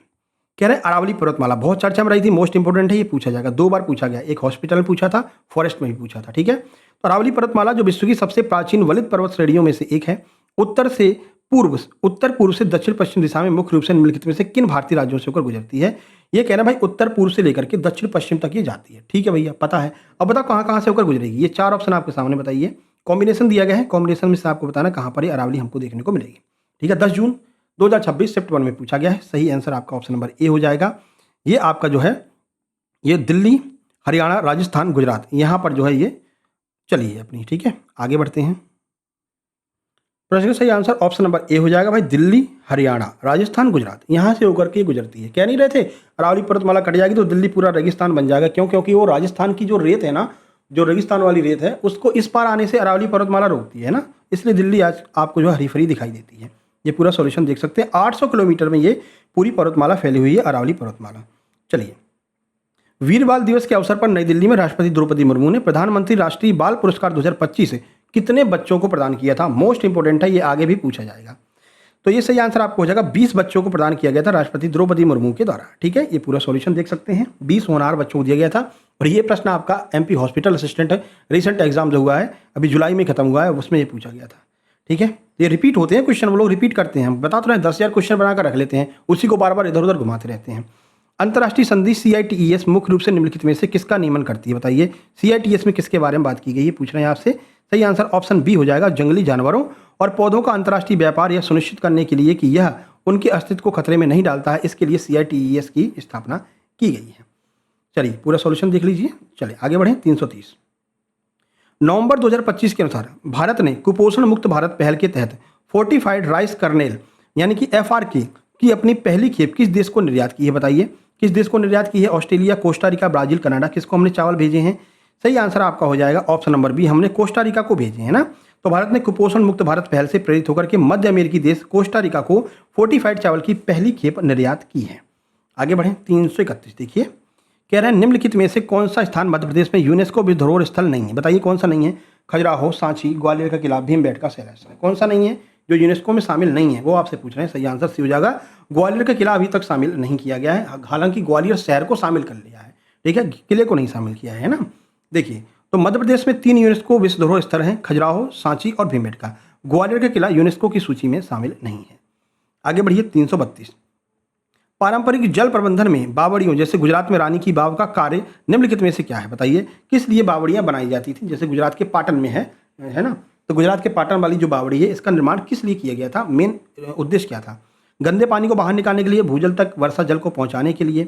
कह रहे हैं अरावली पर्वतमाला बहुत चर्चा में रही थी, मोस्ट इंपोर्टेंट है, ये पूछा जाएगा, 2 बार पूछा गया, एक हॉस्पिटल में पूछा था, फॉरेस्ट में भी पूछा था, ठीक है। तो अरावली पर्वतमाला जो विश्व की सबसे प्राचीन वलित पर्वत श्रेणियों में से एक है, उत्तर पूर्व से दक्षिण पश्चिम दिशा में मुख्य रूप से निम्नलिखित में से किन भारतीय राज्यों से होकर गुजरती है? ये कहना भाई उत्तर पूर्व से लेकर के दक्षिण पश्चिम तक ये जाती है, ठीक है भैया, पता है। अब बताओ कहाँ कहाँ से होकर गुजरेगी? ये 4 ऑप्शन आपके सामने, बताइए। कॉम्बिनेशन दिया गया है, कॉम्बिनेशन में से आपको बताना कहाँ पर ये अरावली हमको देखने को मिलेगी, ठीक है। 10 जून 2026 शिफ्ट 1 में पूछा गया है। सही आंसर आपका ऑप्शन नंबर ए हो जाएगा। ये आपका जो है ये दिल्ली, हरियाणा, राजस्थान, गुजरात, यहाँ पर जो है ये चलिए अपनी, ठीक है। आगे बढ़ते हैं। प्रश्न का सही आंसर ऑप्शन नंबर ए हो जाएगा भाई, दिल्ली, हरियाणा, राजस्थान, गुजरात, यहाँ से होकर के गुजरती है। कह नहीं रहे थे अरावली पर्वतमाला कट जाएगी तो दिल्ली पूरा रेगिस्तान बन जाएगा? क्यों? क्योंकि वो राजस्थान की जो रेत है ना, जो रेगिस्तान वाली रेत है, उसको इस पार आने से अरावली पर्वतमाला रोकती है ना, इसलिए दिल्ली आज आपको जो हरी भरी दिखाई देती है। ये पूरा सॉल्यूशन देख सकते हैं। 800 किलोमीटर में ये पूरी पर्वतमाला फैली हुई है, अरावली पर्वतमाला। चलिए, वीर बाल दिवस के अवसर पर नई दिल्ली में राष्ट्रपति द्रौपदी मुर्मू ने प्रधानमंत्री राष्ट्रीय बाल पुरस्कार 2025 कितने बच्चों को प्रदान किया था? मोस्ट इंपोर्टेंट है, ये आगे भी पूछा जाएगा। तो ये सही आंसर आपको हो जाएगा, 20 बच्चों को प्रदान किया गया था राष्ट्रपति द्रौपदी मुर्मू के द्वारा, ठीक है। ये पूरा सॉल्यूशन देख सकते हैं, 20 होनहार बच्चों को दिया गया था। और ये प्रश्न आपका MP hospital assistant recent exam जो हुआ है, अभी जुलाई में खत्म हुआ है, उसमें ये पूछा गया था, ठीक है। ये रिपीट होते हैं क्वेश्चन, वो लोग रिपीट करते हैं, हम बता तो रहे हैं, 10,000 क्वेश्चन बनाकर रख लेते हैं, उसी को बार बार इधर उधर घुमाते रहते हैं। अंतर्राष्ट्रीय संधि CITES मुख्य रूप से निम्नलिखित में से किसका नियमन करती है? बताइए, CITES में किसके बारे में बात की गई है, पूछ रहे हैं आपसे। सही आंसर ऑप्शन बी हो जाएगा, जंगली जानवरों और पौधों का अंतर्राष्ट्रीय व्यापार यह सुनिश्चित करने के लिए कि यह उनके अस्तित्व को खतरे में नहीं डालता है, इसके लिए CITES की स्थापना की गई है। चलिए पूरा सॉल्यूशन देख लीजिए। चलिए आगे बढ़ें। 330 नवंबर 2025 के अनुसार भारत ने कुपोषण मुक्त भारत पहल के तहत फोर्टिफाइड राइस कर्नेल यानी कि FRK की अपनी पहली खेप किस देश को निर्यात की है? बताइए, किस देश को निर्यात की है? Australia, Costa Rica, Brazil, Canada, किसको हमने चावल भेजे हैं? सही आंसर आपका हो जाएगा ऑप्शन नंबर बी, हमने कोस्टा रिका को भेजे हैं ना। तो भारत ने कुपोषण मुक्त भारत पहल से प्रेरित होकर के मध्य अमेरिकी देश कोस्टा रिका को फोर्टिफाइड चावल की पहली खेप निर्यात की है। आगे बढ़ें। 331 देखिए, कह रहे हैं निम्नलिखित में से कौन सा स्थान मध्य प्रदेश में यूनेस्को विश्व धरोहर स्थल नहीं है? बताइए कौन सा नहीं है? खजुराहो, सांची, ग्वालियर का किला, भीमबेटका, सैलासर, कौन सा नहीं है जो यूनेस्को में शामिल नहीं है? वो आपसे पूछ रहे हैं। सही आंसर सी हो जाएगा, ग्वालियर का किला अभी तक शामिल नहीं किया गया है। हालांकि ग्वालियर शहर को शामिल कर लिया है, ठीक है, किले को नहीं शामिल किया है ना। देखिए, तो मध्य प्रदेश में 3 यूनेस्को विश्व धरोहर स्थल हैं, खजुराहो, सांची और भीमबेटका। ग्वालियर का किला यूनेस्को की सूची में शामिल नहीं है। आगे बढ़िए। 332 पारंपरिक जल प्रबंधन में बावड़ियों जैसे गुजरात में रानी की बाव का कार्य निम्नलिखित में से क्या है? बताइए, किस लिए बावड़ियां बनाई जाती थी? जैसे गुजरात के पाटन में है ना, तो गुजरात के पाटन वाली जो बावड़ी है इसका निर्माण किस लिए किया गया था? मेन उद्देश्य क्या था? गंदे पानी को बाहर निकालने के लिए, भूजल तक वर्षा जल को पहुंचाने के लिए,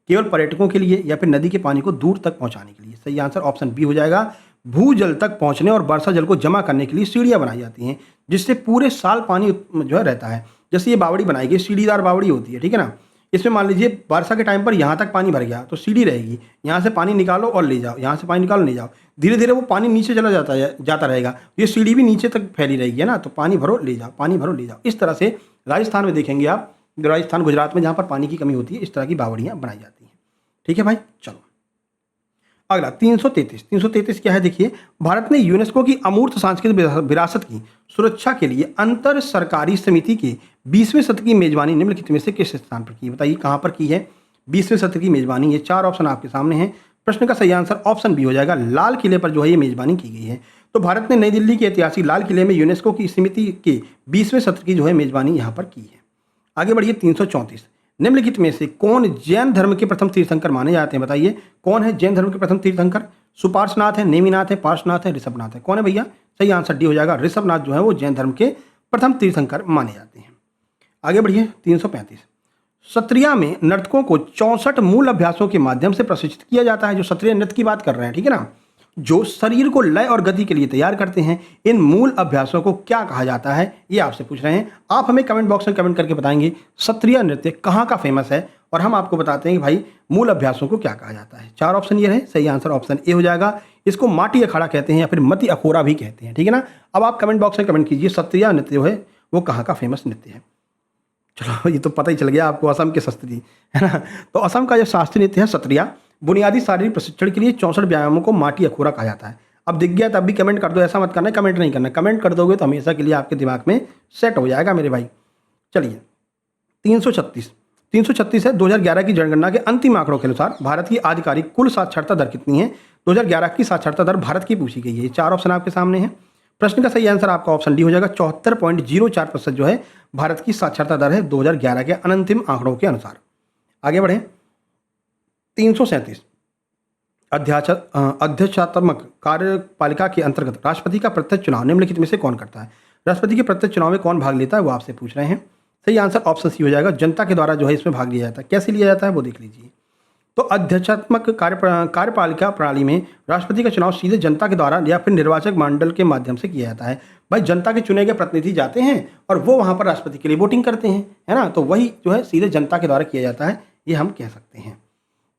केवल पर्यटकों के लिए, या फिर नदी के पानी को दूर तक पहुंचाने के लिए? सही आंसर ऑप्शन बी हो जाएगा, भूजल तक पहुंचने और वर्षा जल को जमा करने के लिए सीढ़ियां बनाई जाती हैं जिससे पूरे साल पानी जो है रहता है। जैसे ये बावड़ी बनाई गई, सीढ़ीदार बावड़ी होती है, ठीक है ना। इसमें मान लीजिए वर्षा के टाइम पर यहाँ तक पानी भर गया तो सीढ़ी रहेगी, यहाँ से पानी निकालो और ले जाओ, यहाँ से पानी निकालो ले जाओ, धीरे धीरे वो पानी नीचे चला जाता रहेगा। ये सीढ़ी भी नीचे तक फैली रहेगी, है ना। तो पानी भरो ले जाओ, पानी भरो ले जाओ। इस तरह से राजस्थान में देखेंगे आप, राजस्थान गुजरात में जहाँ पर पानी की कमी होती है, इस तरह की बावड़ियाँ बनाई जाती हैं। ठीक है भाई, चलो अगला 333 क्या है? देखिए, भारत ने यूनेस्को की अमूर्त सांस्कृतिक विरासत की सुरक्षा के लिए अंतर सरकारी समिति के 20वें सत्र की मेजबानी निम्नलिखित में से किस स्थान पर की? बताइए कहां पर की है 20वें सत्र की मेजबानी? ये 4 ऑप्शन आपके सामने हैं। प्रश्न का सही आंसर ऑप्शन बी हो जाएगा, लाल किले पर जो है ये मेजबानी की गई है। तो भारत ने नई दिल्ली के ऐतिहासिक लाल किले में यूनेस्को की समिति के 20वें सत्र की जो है मेजबानी यहाँ पर की है। आगे बढ़िए। 334 निम्नलिखित में से कौन जैन धर्म के प्रथम तीर्थंकर माने जाते हैं? बताइए कौन है जैन धर्म के प्रथम तीर्थंकर? सुपार्श्वनाथ है, नेमिनाथ है, पार्श्वनाथ है, ऋषभनाथ है? कौन है भैया? सही आंसर डी हो जाएगा, ऋषभनाथ जो है वो जैन धर्म के प्रथम तीर्थंकर माने जाते हैं। आगे बढ़िए। 335 सत्रिया में नर्तकों को 64 मूल अभ्यासों के माध्यम से प्रशिक्षित किया जाता है। जो सत्रिया नृत्य की बात कर रहे हैं, ठीक है ना, जो शरीर को लय और गति के लिए तैयार करते हैं, इन मूल अभ्यासों को क्या कहा जाता है? ये आपसे पूछ रहे हैं। आप हमें कमेंट बॉक्स में कमेंट करके बताएंगे सत्रिया नृत्य कहाँ का फेमस है, और हम आपको बताते हैं कि भाई मूल अभ्यासों को क्या कहा जाता है। 4 ऑप्शन ये रहे। सही आंसर ऑप्शन ए हो जाएगा, इसको माटी अखाड़ा कहते हैं या फिर मति अखोरा भी कहते हैं, ठीक है ना। अब आप कमेंट बॉक्स में कमेंट कीजिए सत्रिया नृत्य जो है वो कहाँ का फेमस नृत्य है। चलो ये तो पता ही चल गया आपको, असम के शास्त्रीय, है ना। तो असम का जो शास्त्रीय नृत्य है सत्रिया, बुनियादी शारीरिक प्रशिक्षण के लिए 64 व्यायामों को माटी अखोरा कहा जाता है। अब दिख गया तब भी कमेंट कर दो, ऐसा मत करना कमेंट नहीं करना, कमेंट कर दोगे तो हमेशा के लिए आपके दिमाग में सेट हो जाएगा मेरे भाई। चलिए 336 है 2011 की जनगणना के अंतिम आंकड़ों के अनुसार भारत की आधिकारिक कुल साक्षरता दर कितनी है? 2011 की साक्षरता दर भारत की पूछी गई है। 4 ऑप्शन आपके सामने हैं। प्रश्न का सही आंसर आपका ऑप्शन डी हो जाएगा, 74.04% जो है भारत की साक्षरता दर है 2011 के अंतिम आंकड़ों के अनुसार। आगे बढ़े। 337 अध्यक्षात्मक कार्यपालिका के अंतर्गत राष्ट्रपति का प्रत्यक्ष चुनाव निम्नलिखित में से कौन करता है? राष्ट्रपति के प्रत्यक्ष चुनाव में कौन भाग लेता है वो आपसे पूछ रहे हैं। सही आंसर ऑप्शन सी हो जाएगा, जनता के द्वारा जो है इसमें भाग लिया जाता है। कैसे लिया जाता है वो देख लीजिए। तो अध्यक्षात्मक कार्यपालिका प्रणाली में राष्ट्रपति का चुनाव सीधे जनता के द्वारा या फिर निर्वाचक मंडल के माध्यम से किया जाता है। भाई जनता के चुने गए प्रतिनिधि जाते हैं और वो वहाँ पर राष्ट्रपति के लिए वोटिंग करते हैं, है ना। तो वही जो है सीधे जनता के द्वारा किया जाता है, ये हम कह सकते हैं।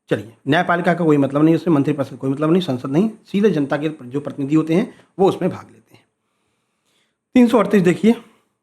चलिए, न्यायपालिका का कोई मतलब नहीं, उसमें मंत्रिपरिषद कोई मतलब नहीं, संसद नहीं, सीधे जनता के जो प्रतिनिधि होते हैं वो उसमें भाग लेते हैं। 338 देखिए,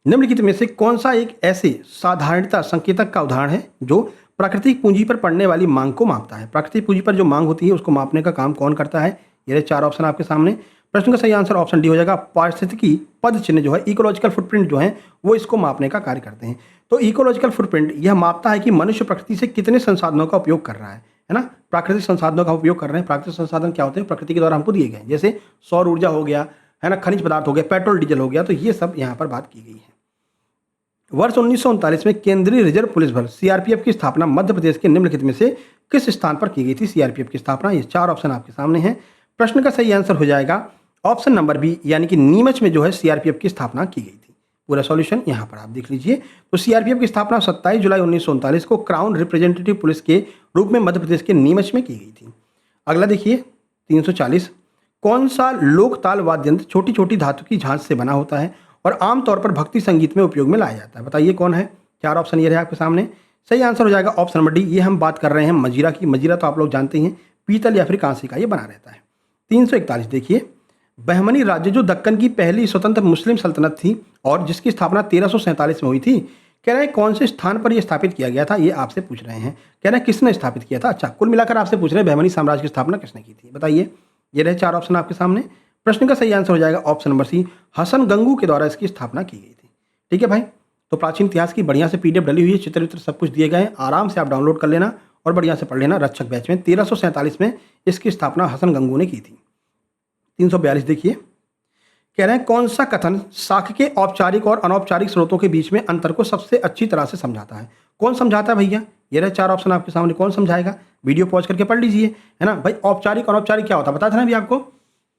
निम्नलिखित में से कौन सा एक ऐसे साधारणता संकेतक का उदाहरण है जो प्राकृतिक पूंजी पर पड़ने वाली मांग को मापता है? प्राकृतिक पूंजी पर जो मांग होती है उसको मापने का काम कौन करता है? ये 4 ऑप्शन आपके सामने। प्रश्न का सही आंसर ऑप्शन डी हो जाएगा, पारिस्थितिकी पद चिन्ह जो है इकोलॉजिकल फुटप्रिंट जो है वो इसको मापने का कार्य करते हैं। तो इकोलॉजिकल फुटप्रिंट यह मापता है कि मनुष्य प्रकृति से कितने संसाधनों का उपयोग कर रहा है ना। प्राकृतिक संसाधनों का उपयोग कर रहे हैं। प्राकृतिक संसाधन क्या होते हैं? प्रकृति के द्वारा हमको दिए गए, जैसे सौर ऊर्जा हो गया, है ना, खनिज पदार्थ हो गया, पेट्रोल डीजल हो गया, तो ये सब यहाँ पर बात की गई है। वर्ष 1939 में केंद्रीय रिजर्व पुलिस बल सीआरपीएफ की स्थापना मध्य प्रदेश के निम्नलिखित में से किस स्थान पर की गई थी? सीआरपीएफ की स्थापना, ये 4 ऑप्शन आपके सामने हैं। प्रश्न का सही आंसर हो जाएगा ऑप्शन नंबर बी, यानी कि नीमच में जो है सीआरपीएफ की स्थापना की गई थी। पूरा सॉल्यूशन यहाँ पर आप देख लीजिए। तो सीआरपीएफ की स्थापना 27 जुलाई 1939 को क्राउन रिप्रेजेंटेटिव पुलिस के रूप में मध्य प्रदेश के नीमच में की गई थी। अगला देखिए 340, कौन सा लोकताल वाद्य यंत्र छोटी छोटी धातु की झांझ से बना होता है और आमतौर पर भक्ति संगीत में उपयोग में लाया जाता है? बताइए कौन है? 4 ऑप्शन ये रहे आपके सामने। सही आंसर हो जाएगा ऑप्शन नंबर डी, ये हम बात कर रहे हैं मजीरा की। मजीरा तो आप लोग जानते हैं, पीतल या फिर कांसे का ये बना रहता है। 341 देखिए, बहमनी राज्य जो दक्कन की पहली स्वतंत्र मुस्लिम सल्तनत थी और जिसकी स्थापना 1347 में हुई थी, कह रहे हैं कौन से स्थान पर यह स्थापित किया गया था? ये आपसे पूछ रहे हैं। कह रहे हैं किसने स्थापित किया था? अच्छा, कुल मिलाकर आपसे पूछ रहे हैं बहमनी साम्राज्य की स्थापना किसने की थी? बताइए। ये रहे 4 ऑप्शन आपके सामने। प्रश्न का सही आंसर हो जाएगा option number C, Hasan Gangu के द्वारा इसकी स्थापना की गई थी। ठीक है भाई, तो प्राचीन इतिहास की बढ़िया से पीडीएफ डली हुई है, चित्र वित्र सब कुछ दिए गए हैं, आराम से आप डाउनलोड कर लेना और बढ़िया से पढ़ लेना। रक्षक बैच में 1347 में इसकी स्थापना हसन गंगू ने की थी। 342 देखिए, कह रहे हैं कौन सा कथन साक्ष्य के औपचारिक और अनौपचारिक स्रोतों के बीच में अंतर को सबसे अच्छी तरह से समझाता है? कौन समझाता है भैया? ये रहे 4 ऑप्शन आपके सामने। कौन समझाएगा? वीडियो पॉज करके पढ़ लीजिए, है ना भाई। औपचारिक अनौपचारिक क्या होता है बताया था ना अभी आपको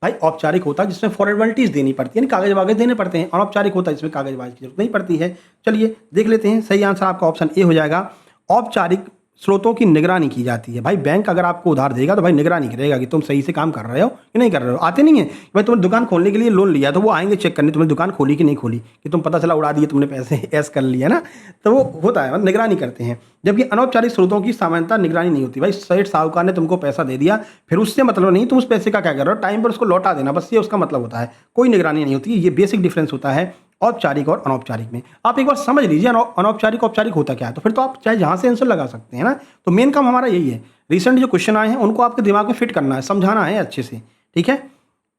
भाई। औपचारिक होता है जिसमें फॉर्मेलिटीज देनी पड़ती है, कागज वागज देने पड़ते हैं। अनौपचारिक होता है जिसमें कागज वागज की जरूरत नहीं पड़ती है। चलिए देख लेते हैं। सही आंसर आपका ऑप्शन ए हो जाएगा, औपचारिक स्रोतों की निगरानी की जाती है। भाई बैंक अगर आपको उधार देगा तो भाई निगरानी करेगा कि तुम सही से काम कर रहे हो कि नहीं कर रहे हो। आते नहीं है भाई, तुमने दुकान खोलने के लिए लोन लिया तो वो आएंगे चेक करने तुमने दुकान खोली कि नहीं खोली, कि तुम पता चला उड़ा दिए तुमने पैसे, ऐस कर लिया ना, तो वो होता है, निगरानी करते हैं। जबकि अनौपचारिक स्रोतों की सामान्यतः निगरानी नहीं होती। भाई सेठ साहूकार ने तुमको पैसा दे दिया, फिर उससे मतलब नहीं, तुम उस पैसे का क्या कर रहे हो, टाइम पर उसको लौटा देना, बस ये उसका मतलब होता है। कोई निगरानी नहीं होती। ये बेसिक डिफरेंस होता है औपचारिक और अनौपचारिक में। आप एक बार समझ लीजिए अनौपचारिक औपचारिक होता क्या है, तो फिर तो आप चाहे जहाँ से आंसर लगा सकते हैं ना। तो मेन काम हमारा यही है, रिसेंट जो क्वेश्चन आए हैं उनको आपके दिमाग में फिट करना है, समझाना है अच्छे से, ठीक है,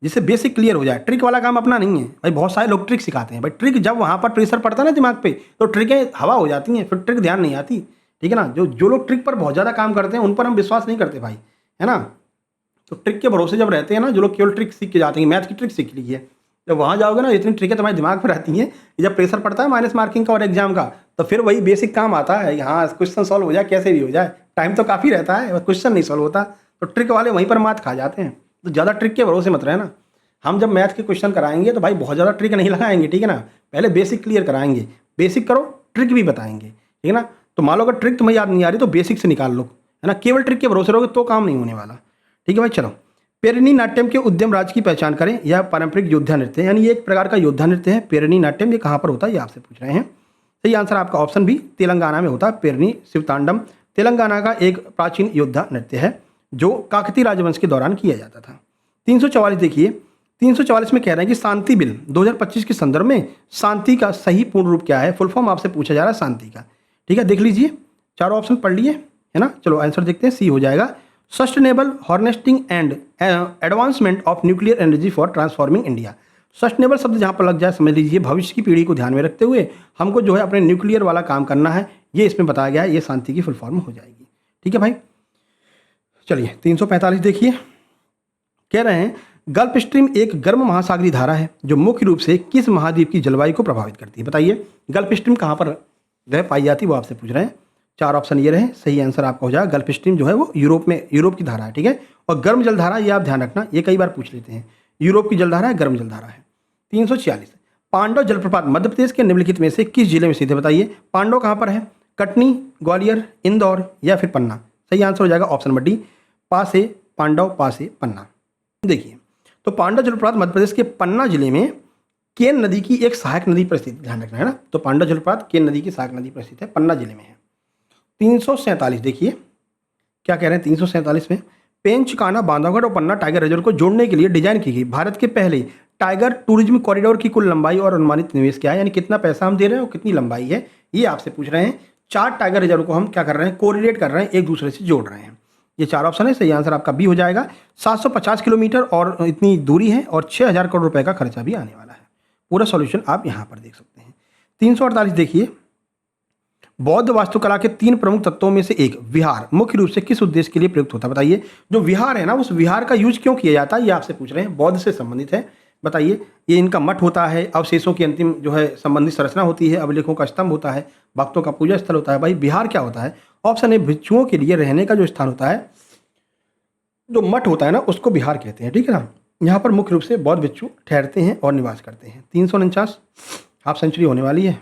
जिससे बेसिक क्लियर हो जाए। ट्रिक वाला काम अपना नहीं है भाई। बहुत सारे लोग ट्रिक सिखाते हैं भाई, ट्रिक जब वहाँ पर प्रेशर पड़ता है ना दिमाग पे तो ट्रिकें हवा हो जाती हैं, फिर ट्रिक ध्यान नहीं आती। ठीक है ना, जो लोग ट्रिक पर बहुत ज़्यादा काम करते हैं उन पर हम विश्वास नहीं करते भाई, है ना। तो ट्रिक के भरोसे जब रहते हैं ना, जो लोग केवल ट्रिक सीख के जाते हैं, मैथ की ट्रिक सीख लीजिए, जब वहाँ जाओगे ना इतनी ट्रिकें तुम्हारे दिमाग में रहती हैं कि जब प्रेशर पड़ता है माइनस मार्किंग का और एग्जाम का, तो फिर वही बेसिक काम आता है। हाँ क्वेश्चन सॉल्व हो जाए कैसे भी हो जाए, टाइम तो काफ़ी रहता है, क्वेश्चन नहीं सॉल्व होता, तो ट्रिक वाले वहीं पर मात खा जाते हैं। तो ज़्यादा ट्रिक के भरोसे मत रहना। हम जब मैथ के क्वेश्चन कराएंगे तो भाई बहुत ज़्यादा ट्रिक नहीं लगाएंगे, ठीक है ना, पहले बेसिक क्लियर कराएंगे, बेसिक करो ट्रिक भी बताएंगे, ठीक है ना। तो मान लो अगर ट्रिक तुम्हें याद नहीं आ रही तो बेसिक से निकाल लो, है ना। केवल ट्रिक के भरोसे रहोगे तो काम नहीं होने वाला, ठीक है भाई। चलो, पेरिनी नाट्यम के उद्यम राज्य की पहचान करें। यह पारंपरिक योद्धा नृत्य है, यानी ये एक प्रकार का योद्धा नृत्य है। पेरिनी नाट्यम ये कहाँ पर होता है ये आपसे पूछ रहे हैं। सही आंसर आपका ऑप्शन बी, तेलंगाना में होता है। पेरिनी शिवतांडम तेलंगाना का एक प्राचीन योद्धा नृत्य है जो काकतीय राजवंश के दौरान किया जाता था। 344 देखिए, 344 में कह रहे हैं कि शांति बिल 2025 के संदर्भ में शांति का सही पूर्ण रूप क्या है? फुल फॉर्म आपसे पूछा जा रहा है शांति का, ठीक है। देख लीजिए, चारों ऑप्शन पढ़ लिए, है ना। चलो आंसर देखते हैं, सी हो जाएगा, sustainable harnessing and advancement of nuclear energy for transforming India. Sustainable शब्द जहाँ पर लग जाए समझ लीजिए भविष्य की पीढ़ी को ध्यान में रखते हुए हमको जो है अपने न्यूक्लियर वाला काम करना है, ये इसमें बताया गया है। ये शांति की फुल फॉर्म हो जाएगी, ठीक है भाई। चलिए 345 देखिए, कह रहे हैं गल्फ स्ट्रीम एक गर्म महासागरीय धारा है जो मुख्य रूप से किस महाद्वीप की जलवायु को प्रभावित करती है? बताइए, गल्फ स्ट्रीम कहाँ पर जो है पाई जाती है वो आपसे पूछ रहे हैं। 4 ऑप्शन ये रहे, सही आंसर आपका हो जाएगा गल्फ स्ट्रीम जो है वो यूरोप की धारा है, ठीक है। और गर्म जलधारा ये आप ध्यान रखना, ये कई बार पूछ लेते हैं, यूरोप की जलधारा है, गर्म जलधारा है। 346 पांडव जलप्रपात मध्य प्रदेश के निम्नलिखित में से किस जिले में स्थित है? बताइए, पांडव कहाँ पर है? कटनी, ग्वालियर, इंदौर या फिर पन्ना? सही आंसर हो जाएगा ऑप्शन नंबर डी, पासे पांडव पासे पन्ना। देखिए, तो पांडव जलप्रपात मध्य प्रदेश के पन्ना जिले में केन नदी की एक सहायक नदी पर स्थित, ध्यान रखना है ना। तो पांडव जलप्रपात केन नदी की सहायक नदी पर स्थित है, पन्ना जिले में है। 347 देखिए क्या कह रहे हैं 347 में, पेंच कान्हा बांधवगढ़ और पन्ना टाइगर रिजर्व को जोड़ने के लिए डिजाइन की गई भारत के पहले टाइगर टूरिज्म कॉरिडोर की कुल लंबाई और अनुमानित निवेश क्या है? यानी कितना पैसा हम दे रहे हैं और कितनी लंबाई है, ये आपसे पूछ रहे हैं। 4 टाइगर रिजर्व को हम क्या कर रहे हैं? कोरिलेट कर रहे हैं, एक दूसरे से जोड़ रहे हैं। ये 4 ऑप्शन है, सही आंसर आपका बी हो जाएगा। 750 किलोमीटर और इतनी दूरी है और 6000 करोड़ रुपए का खर्चा भी आने वाला है। पूरा सॉल्यूशन आप यहाँ पर देख सकते हैं। 348 देखिए, बौद्ध वास्तुकला के 3 प्रमुख तत्वों में से एक विहार मुख्य रूप से किस उद्देश्य के लिए प्रयुक्त होता है? बताइए, जो विहार है ना उस विहार का यूज क्यों किया जाता है ये आपसे पूछ रहे हैं, बौद्ध से संबंधित है। बताइए, ये इनका मठ होता है, अवशेषों की अंतिम जो है संबंधित संरचना होती है, अभिलेखों का स्तंभ होता है, भक्तों का पूजा स्थल होता है। भाई बिहार क्या होता है? ऑप्शन ए भिक्षुओं के लिए रहने का जो स्थान होता है, जो मठ होता है ना, उसको बिहार कहते हैं, ठीक है ना। यहाँ पर मुख्य रूप से बौद्ध भिक्षु ठहरते हैं और निवास करते हैं। 349, हाफ सेंचुरी होने वाली है,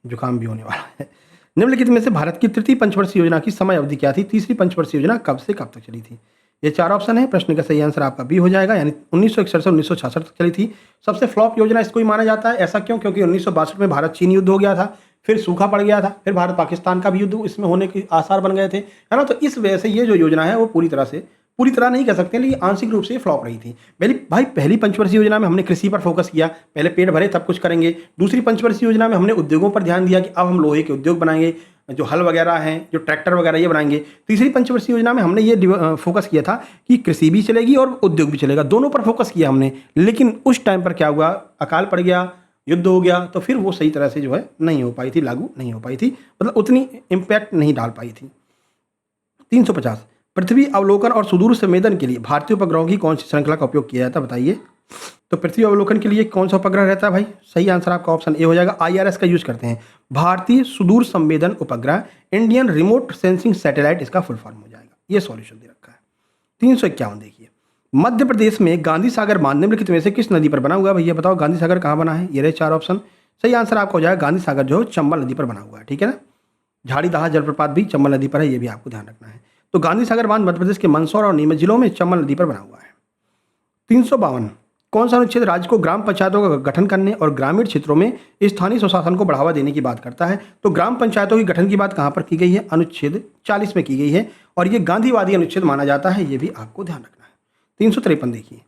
जुकाम भी होने वाला है। निम्नलिखित में से भारत की तृतीय पंचवर्षीय योजना की समय अवधि क्या थी? तीसरी पंचवर्षीय योजना कब से कब तक चली थी? ये 4 ऑप्शन है। प्रश्न का सही आंसर आपका बी हो जाएगा, यानी 1961 से 1966 तक चली थी। सबसे फ्लॉप योजना इसको ही माना जाता है। ऐसा क्यों? क्योंकि 1962 में भारत चीन युद्ध हो गया था, फिर सूखा पड़ गया था, फिर भारत पाकिस्तान का भी युद्ध इसमें होने के आसार बन गए थे, है ना। तो इस वजह से ये जो योजना है वो पूरी तरह नहीं कह सकते, लेकिन आंशिक रूप से फ्लॉप रही थी। पहली पंचवर्षीय योजना में हमने कृषि पर फोकस किया, पहले पेट भरे तब कुछ करेंगे। दूसरी पंचवर्षीय योजना में हमने उद्योगों पर ध्यान दिया कि अब हम लोहे के उद्योग बनाएंगे, जो हल वगैरह हैं, जो ट्रैक्टर वगैरह ये बनाएंगे। तीसरी पंचवर्षीय योजना में हमने ये फोकस किया था कि कृषि भी चलेगी और उद्योग भी चलेगा, दोनों पर फोकस किया हमने। लेकिन उस टाइम पर क्या हुआ, अकाल पड़ गया, युद्ध हो गया, तो फिर वो सही तरह से जो है नहीं हो पाई थी, लागू नहीं हो पाई थी, मतलब उतनी इम्पैक्ट नहीं डाल पाई थी। 350, पृथ्वी अवलोकन और सुदूर संवेदन के लिए भारतीय उपग्रहों की कौन सी श्रृंखला का उपयोग किया जाता है? बताइए। तो पृथ्वी अवलोकन के लिए कौन सा उपग्रह रहता है भाई? सही आंसर आपका ऑप्शन ए हो जाएगा, IRS का यूज करते हैं, भारतीय सुदूर संवेदन उपग्रह, इंडियन रिमोट सेंसिंग सैटेलाइट इसका फुल फॉर्म हो जाएगा। ये सॉल्यूशन दे रखा है। 351 देखिए, मध्य प्रदेश में गांधी सागर बांध निम्नलिखित में से किस नदी पर बना हुआ है? भैया बताओ, गांधी सागर कहाँ बना है? ये रहे 4 ऑप्शन। सही आंसर आपका हो जाएगा, गांधी सागर जो चंबल नदी पर बना हुआ है, ठीक है ना। झाड़ीदहा जलप्रपात भी चंबल नदी पर है, ये भी आपको ध्यान रखना है। तो गांधी सागर बांध मध्य प्रदेश के मंदसौर और नीमच जिलों में चंबल नदी पर बना हुआ है। 352, कौन सा अनुच्छेद राज्य को ग्राम पंचायतों का गठन करने और ग्रामीण क्षेत्रों में स्थानीय स्वशासन को बढ़ावा देने की बात करता है? तो ग्राम पंचायतों के गठन की बात कहां पर की गई है? अनुच्छेद 40 में की गई है, और ये गांधीवादी अनुच्छेद माना जाता है, ये भी आपको ध्यान रखना है। 353 देखिए,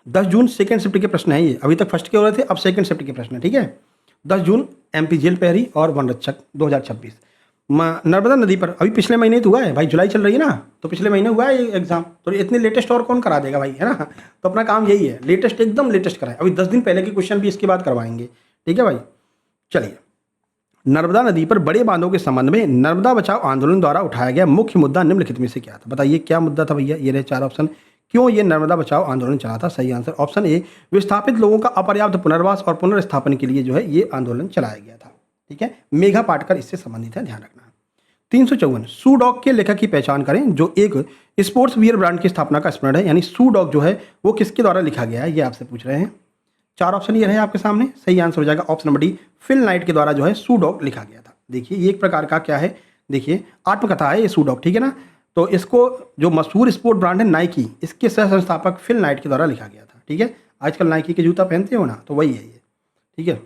10 जून सेकंड शिफ्ट के प्रश्न है ये, अभी तक फर्स्ट के हो रहे थे, अब सेकंड शिफ्ट के प्रश्न है, ठीक है। 10 जून MP जेल प्रहरी और वन रक्षक 2026। नर्मदा नदी पर अभी पिछले महीने तो हुआ है भाई, जुलाई चल रही है ना, तो पिछले महीने हुआ है ये एग्जाम, तो इतने लेटेस्ट और कौन करा देगा भाई, है ना। तो अपना काम यही है, लेटेस्ट एकदम लेटेस्ट कराए। अभी 10 दिन पहले के क्वेश्चन भी इसके बाद करवाएंगे, ठीक है भाई। चलिए, नर्मदा नदी पर बड़े बांधों के संबंध में नर्मदा बचाओ आंदोलन द्वारा उठाया गया मुख्य मुद्दा निम्नलिखित में से क्या था? बताइए क्या मुद्दा था भैया? ये रहे 4 ऑप्शन। क्यों ये नर्मदा बचाओ आंदोलन चला था? सही आंसर ऑप्शन ए, विस्थापित लोगों का अपर्याप्त पुनर्वास और पुनर्स्थापन के लिए जो है ये आंदोलन चलाया गया था, ठीक है। मेघा पाटकर इससे संबंधित है, ध्यान रखना। 354, सू डॉग के लेखक की पहचान करें, जो एक स्पोर्ट्स वियर ब्रांड की स्थापना का स्मरण है, यानी सू डॉग जो है वो किसके द्वारा लिखा गया है, ये आपसे पूछ रहे हैं। 4 ऑप्शन ये रहे आपके सामने, सही आंसर हो जाएगा option number D, Phil Knight के द्वारा जो है सू डॉग लिखा गया था। देखिए ये एक प्रकार का क्या है, देखिए आत्मकथा है ये सू डॉग, ठीक है ना। तो इसको जो मशहूर स्पोर्ट ब्रांड है नाइकी, इसके सह संस्थापक फिल नाइट के द्वारा लिखा गया था, ठीक है। आजकल नाइकी के जूता पहनते हो ना, तो वही है ये, ठीक है।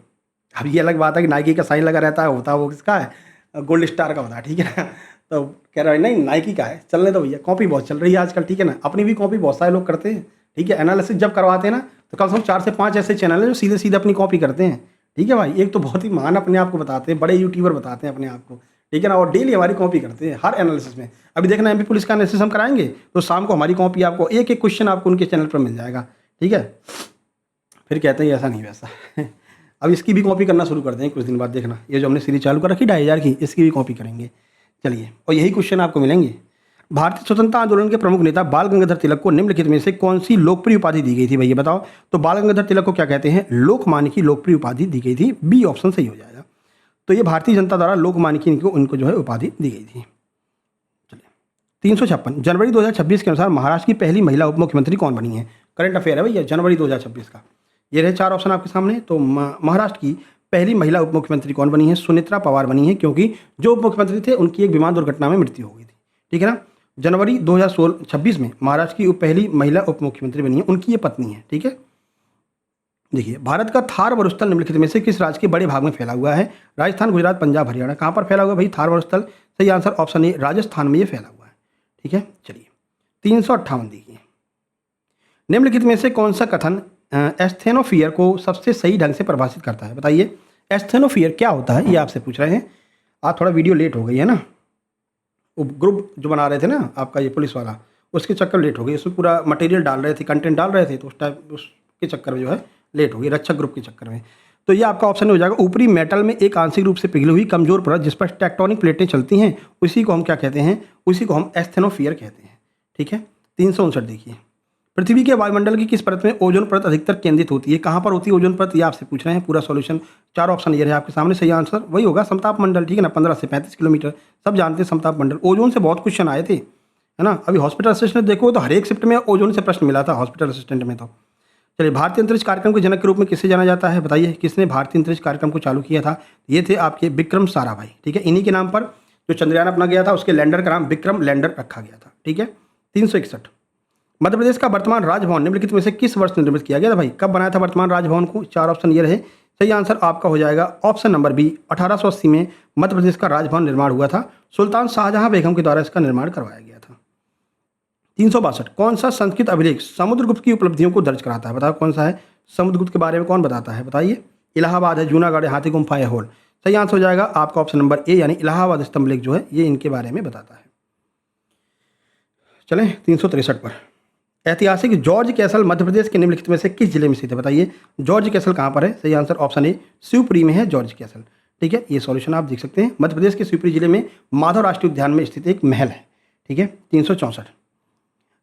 अब ये अलग बात है कि नाइकी का साइन लगा रहता है, होता वो किसका है, गोल्ड स्टार का होता है, ठीक है ना। तो कह रहा है नहीं नाइकी का है, चलने दो भैया, कॉपी बहुत चल रही है आजकल, ठीक है ना। अपनी भी कॉपी बहुत सारे लोग करते हैं, ठीक है। एनालिसिस जब करवाते हैं ना, तो कम से कम 4 से 5 ऐसे चैनल हैं जो सीधे सीधे अपनी कॉपी करते हैं, ठीक है भाई। एक तो बहुत ही महान अपने आप को बताते हैं, बड़े यूट्यूबर बताते हैं अपने आप को, ठीक है ना, और डेली हमारी कॉपी करते हैं हर एनालिसिस में। अभी देखना MP पुलिस का एनालिसिस हम कराएंगे, तो शाम को हमारी कॉपी आपको एक एक क्वेश्चन आपको उनके चैनल पर मिल जाएगा, ठीक है। फिर कहते हैं ऐसा नहीं वैसा। अब इसकी भी कॉपी करना शुरू कर दें कुछ दिन बाद, देखना ये जो हमने सीरीज चालू कर रखी 2500 की, इसकी भी कॉपी करेंगे। चलिए, और यही क्वेश्चन आपको मिलेंगे। भारतीय स्वतंत्रता आंदोलन के प्रमुख नेता बाल गंगाधर तिलक को निम्नलिखित में से कौन सी लोकप्रिय उपाधि दी गई थी भैया बताओ? तो बाल गंगाधर तिलक को क्या कहते हैं? लोकमान्य की लोकप्रिय उपाधि दी गई थी, बी ऑप्शन सही हो जाएगा। तो ये भारतीय जनता द्वारा लोकमान्य की उनको जो है उपाधि दी गई थी। चलिए, 356, जनवरी 2026 के अनुसार महाराष्ट्र की पहली महिला उप मुख्यमंत्री कौन बनी है? करंट अफेयर है भैया, जनवरी 2026 का। ये रहे 4 ऑप्शन आपके सामने। तो महाराष्ट्र की पहली महिला उप मुख्यमंत्री कौन बनी है? सुनेत्रा पवार बनी है, क्योंकि जो उप मुख्यमंत्री थे उनकी एक विमान दुर्घटना में मृत्यु हो गई थी, ठीक है ना। जनवरी 2026 में महाराष्ट्र की पहली महिला उप मुख्यमंत्री बनी है, उनकी ये पत्नी है, ठीक है। देखिए, भारत का थार मरुस्थल निम्नलिखित में से किस राज्य के बड़े भाग में फैला हुआ है? राजस्थान, गुजरात, पंजाब, हरियाणा। कहाँ पर फैला हुआ है भाई थार मरुस्थल? सही आंसर ऑप्शन ए, राजस्थान में ये फैला हुआ है, ठीक है। चलिए, 358 देखिए, निम्नलिखित में से कौन सा कथन एस्थेनोफियर को सबसे सही ढंग से परिभाषित करता है? बताइए, एस्थेनोफियर क्या होता है, ये आपसे पूछ रहे हैं। आज थोड़ा वीडियो लेट हो गई है ना, वो ग्रुप जो बना रहे थे ना आपका ये पुलिस वाला, उसके चक्कर लेट हो गई। उसमें पूरा मटेरियल डाल रहे थे, कंटेंट डाल रहे थे, तो उस टाइम उसके चक्कर में जो है लेट हो गई, रक्षक ग्रुप के चक्कर में। तो ये आपका ऑप्शन हो जाएगा, ऊपरी मेटल में एक आंशिक रूप से पिघली हुई कमजोर परत जिस पर टेक्टोनिक प्लेटें चलती हैं, उसी को हम क्या कहते हैं? उसी को हम एस्थेनोफियर कहते हैं, ठीक है। 359 देखिए, पृथ्वी के वायुमंडल की किस परत में ओजोन परत अधिकतर केंद्रित होती है? कहाँ पर होती है ओजोन परत, ये आपसे पूछ रहे हैं। पूरा सॉल्यूशन 4 ऑप्शन ये है आपके सामने। सही आंसर वही होगा, समताप मंडल, ठीक है ना, 15 से 35 किलोमीटर, सब जानते हैं समताप मंडल। ओजोन से बहुत क्वेश्चन आए थे, है ना। अभी हॉस्पिटल असिस्टेंट देखो तो हर एक शिफ्ट में ओजोन से प्रश्न मिला था हॉस्पिटल असिस्टेंट में। तो चलिए, भारतीय अंतरिक्ष कार्यक्रम के जनक के रूप में किसे जाना जाता है? बताइए, किसने भारतीय अंतरिक्ष कार्यक्रम को चालू किया था? ये थे आपके विक्रम साराभाई, ठीक है। इन्हीं के नाम पर जो चंद्रयान अपना गया था उसके लैंडर का नाम विक्रम लैंडर रखा गया था, ठीक है। 361, मध्य प्रदेश का वर्तमान राजभवन निम्नलिखित में से किस वर्ष निर्मित किया गया था भाई? कब बनाया था वर्तमान राजभवन को? 4 ऑप्शन ये रहे। सही आंसर आपका हो जाएगा ऑप्शन नंबर बी, 1880 में मध्य प्रदेश का राजभवन निर्माण हुआ था। सुल्तान शाहजहां बेगम के द्वारा इसका निर्माण करवाया गया था। 362, कौन सा संस्कृत अभिलेख समुद्रगुप्त की उपलब्धियों को दर्ज कराता है? बताओ कौन सा है? समुद्रगुप्त के बारे में कौन बताता है? बताइए। इलाहाबाद है, जूनागढ़ है, हाथी गुम्फा है, होल। सही आंसर हो जाएगा आपका ऑप्शन नंबर ए, यानी इलाहाबाद स्तंभ लेख जो है ये इनके बारे में बताता है। चलें 363 पर, ऐतिहासिक जॉर्ज कैसल मध्य प्रदेश के निम्नलिखित में से किस जिले में स्थित है? बताइए, जॉर्ज कैसल कहाँ पर है? सही आंसर ऑप्शन ए, शिवपुरी में है जॉर्ज कैसल, ठीक है। ये सॉल्यूशन आप देख सकते हैं। मध्य प्रदेश के शिवपुरी जिले में माधव राष्ट्रीय उद्यान में स्थित एक महल है, ठीक है। 364,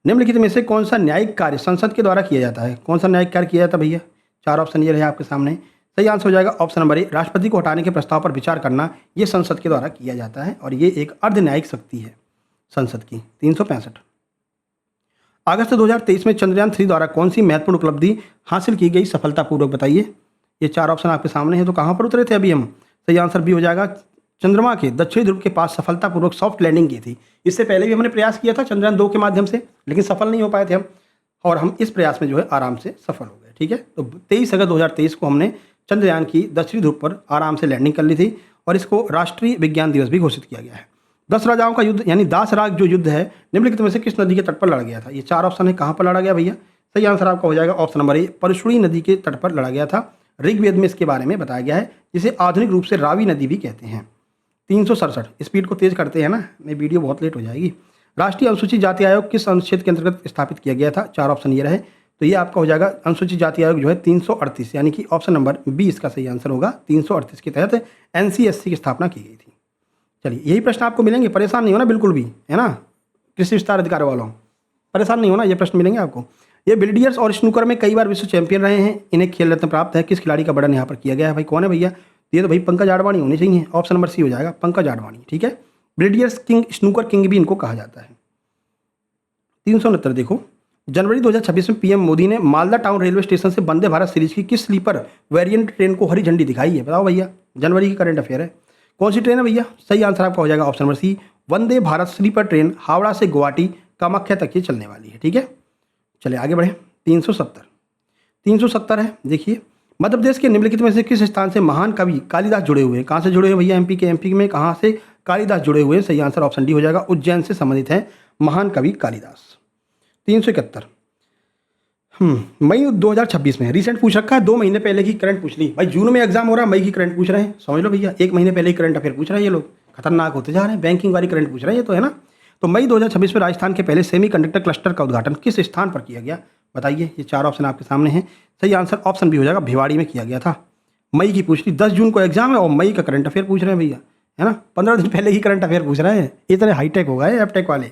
निम्नलिखित में से कौन सा न्यायिक कार्य संसद के द्वारा किया जाता है? कौन सा न्यायिक कार्य किया जाता है भैया? 4 ऑप्शन ये रहे आपके सामने। सही आंसर हो जाएगा ऑप्शन नंबर ए, राष्ट्रपति को हटाने के प्रस्ताव पर विचार करना ये संसद के द्वारा किया जाता है और ये एक अर्ध न्यायिक शक्ति है संसद की। 365, अगस्त 2023 में चंद्रयान 3 द्वारा कौन सी महत्वपूर्ण उपलब्धि हासिल की गई सफलतापूर्वक? बताइए। ये 4 ऑप्शन आपके सामने है, तो कहाँ पर उतरे थे अभी हम? सही आंसर भी हो जाएगा, चंद्रमा के दक्षिणी ध्रुव के पास सफलतापूर्वक सॉफ्ट लैंडिंग की थी। इससे पहले भी हमने प्रयास किया था चंद्रयान 2 के माध्यम से, लेकिन सफल नहीं हो पाए थे हम, और हम इस प्रयास में जो है आराम से सफल हो गए, ठीक है। तो 23 अगस्त 2023 को हमने चंद्रयान की दक्षिणी ध्रुव पर आराम से लैंडिंग कर ली थी और इसको राष्ट्रीय विज्ञान दिवस भी घोषित किया गया है। 10 राजाओं का युद्ध यानी दास राग जो युद्ध है निम्नलिखित में से किस नदी के तट पर लड़ा गया था? ये 4 ऑप्शन है, कहाँ पर लड़ा गया भैया? सही आंसर आपका हो जाएगा ऑप्शन नंबर ए, परशुणी नदी के तट पर लड़ा गया था। ऋग्वेद में इसके बारे में बताया गया है, जिसे आधुनिक रूप से रावी नदी भी कहते हैं। 367, स्पीड को तेज करते हैं ना, मैं वीडियो बहुत लेट हो जाएगी। राष्ट्रीय अनुसूचित जाति आयोग किस अनुच्छेद के अंतर्गत स्थापित किया गया था? 4 ऑप्शन ये रहे, तो ये आपका हो जाएगा अनुसूचित जाति आयोग जो है 338, यानी कि ऑप्शन नंबर बी इसका सही आंसर होगा। 338 के तहत NCSC की स्थापना की गई थी। चलिए, यही प्रश्न आपको मिलेंगे, परेशान नहीं होना बिल्कुल भी, है ना। कृषि विस्तार अधिकारी वालों, परेशान नहीं होना, ये प्रश्न मिलेंगे आपको। ये बिलियर्ड्स और स्नूकर में कई बार विश्व चैंपियन रहे हैं, इन्हें खेल रत्न प्राप्त है। किस खिलाड़ी का वर्णन यहाँ पर किया गया है भाई? कौन है भैया? ये तो भाई पंकज आडवाणी होनी चाहिए, ऑप्शन नंबर सी हो जाएगा, पंकज आडवाणी, ठीक है। बिलियर्ड्स किंग, स्नूकर किंग भी इनको कहा जाता है। 369, देखो, जनवरी 2026 में पीएम मोदी ने मालदा टाउन रेलवे स्टेशन से वंदे भारत सीरीज की किस स्लीपर वेरिएंट ट्रेन को हरी झंडी दिखाई है? बताओ भैया, जनवरी की करंट अफेयर है। कौन सी ट्रेन है भैया? सही आंसर आपका हो जाएगा ऑप्शन नंबर सी, वंदे भारत स्लीपर ट्रेन हावड़ा से गुवाहाटी कामाख्या तक ये चलने वाली है, ठीक है। चलिए आगे बढ़े। 370 है, देखिए, मध्य प्रदेश के निम्नलिखित में से किस स्थान से महान कवि कालिदास जुड़े हुए हैं? कहाँ से जुड़े हुए भैया? एमपी में कहाँ से कालिदास जुड़े हुए हैं? सही आंसर ऑप्शन डी हो जाएगा, उज्जैन से संबंधित है महान कवि कालिदास। 371, मई 2026 में, रिसेंट पूछ रखा है, 2 महीने पहले की करंट पूछ ली भाई। जून में एग्जाम हो रहा है, मई की करंट पूछ रहे हैं, समझ लो भैया। 1 महीने पहले ही करंट अफेयर पूछ रहे हैं ये लोग, खतरनाक होते जा रहे हैं, बैंकिंग वाली करंट पूछ रहे हैं ये तो, है ना। तो मई 2026 में राजस्थान के पहले सेमीकंडक्टर क्लस्टर का उद्घाटन किस स्थान पर किया गया? बताइए। ये 4 ऑप्शन आपके सामने हैं। सही आंसर ऑप्शन भी हो जाएगा, भिवाड़ी में किया गया था। मई की पूछ ली, 10 जून को एग्जाम है और मई का करंट अफेयर पूछ रहे हैं भैया, है ना। 15 दिन पहले ही करंट अफेयर पूछ रहे हैं, इतने हाईटेक हो गए एपटेक वाले,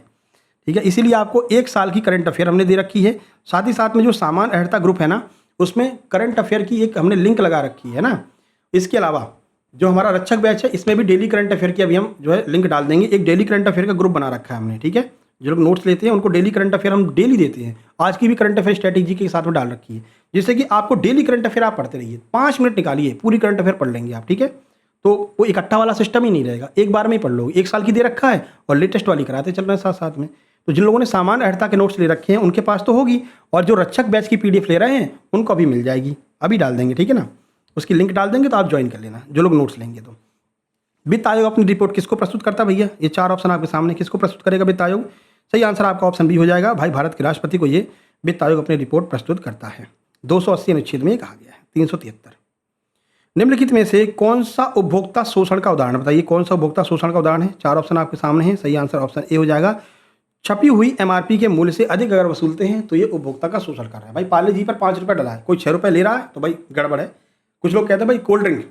ठीक है। इसीलिए आपको 1 साल की करंट अफेयर हमने दे रखी है। साथ ही साथ में जो सामान अर्हता ग्रुप है ना, उसमें करंट अफेयर की एक हमने लिंक लगा रखी है ना। इसके अलावा जो हमारा रक्षक बैच है, इसमें भी डेली करंट अफेयर की अभी हम जो है लिंक डाल देंगे। एक डेली करंट अफेयर का ग्रुप बना रखा है हमने, ठीक है। जो लोग नोट्स लेते हैं उनको डेली करंट अफेयर हम डेली देते हैं। आज की भी करंट अफेयर स्ट्रैटेजी के साथ में डाल रखी है, जिससे कि आपको डेली करंट अफेयर आप पढ़ते रहिए। 5 मिनट निकालिए, पूरी करंट अफेयर पढ़ लेंगे आप, ठीक है। तो वो इकट्ठा वाला सिस्टम ही नहीं रहेगा, एक बार में ही पढ़ लोगे। 1 साल की दे रखा है और लेटेस्ट वाली कराते चल रहे हैं साथ साथ में। तो जिन लोगों ने सामान अर्हता के नोट्स ले रखे हैं उनके पास तो होगी, और जो रक्षक बैच की PDF ले रहे हैं उनको अभी मिल जाएगी, अभी डाल देंगे, ठीक है ना। उसकी लिंक डाल देंगे तो आप ज्वाइन कर लेना, जो लोग नोट्स लेंगे। तो वित्त आयोग अपनी रिपोर्ट किसको प्रस्तुत करता है भैया? ये 4 ऑप्शन आपके सामने, किसको प्रस्तुत करेगा वित्त आयोग? सही आंसर आपका ऑप्शन बी हो जाएगा, भाई भारत के राष्ट्रपति को ये वित्त आयोग अपनी रिपोर्ट प्रस्तुत करता है। 280 अनुच्छेद में कहा गया है। 373, निम्नलिखित में से कौन सा उपभोक्ता शोषण का उदाहरण? बताइए, कौन सा उपभोक्ता शोषण का उदाहरण है? 4 ऑप्शन आपके सामने हैं। सही आंसर ऑप्शन ए हो जाएगा, छपी हुई MRP के मूल्य से अधिक अगर वसूलते हैं तो ये उपभोक्ता का शोषण कर रहा है। भाई पार्ले जी पर 5 रुपये डला है, कोई 6 रुपये ले रहा है तो भाई गड़बड़ है। कुछ लोग कहते हैं भाई कोल्ड ड्रिंक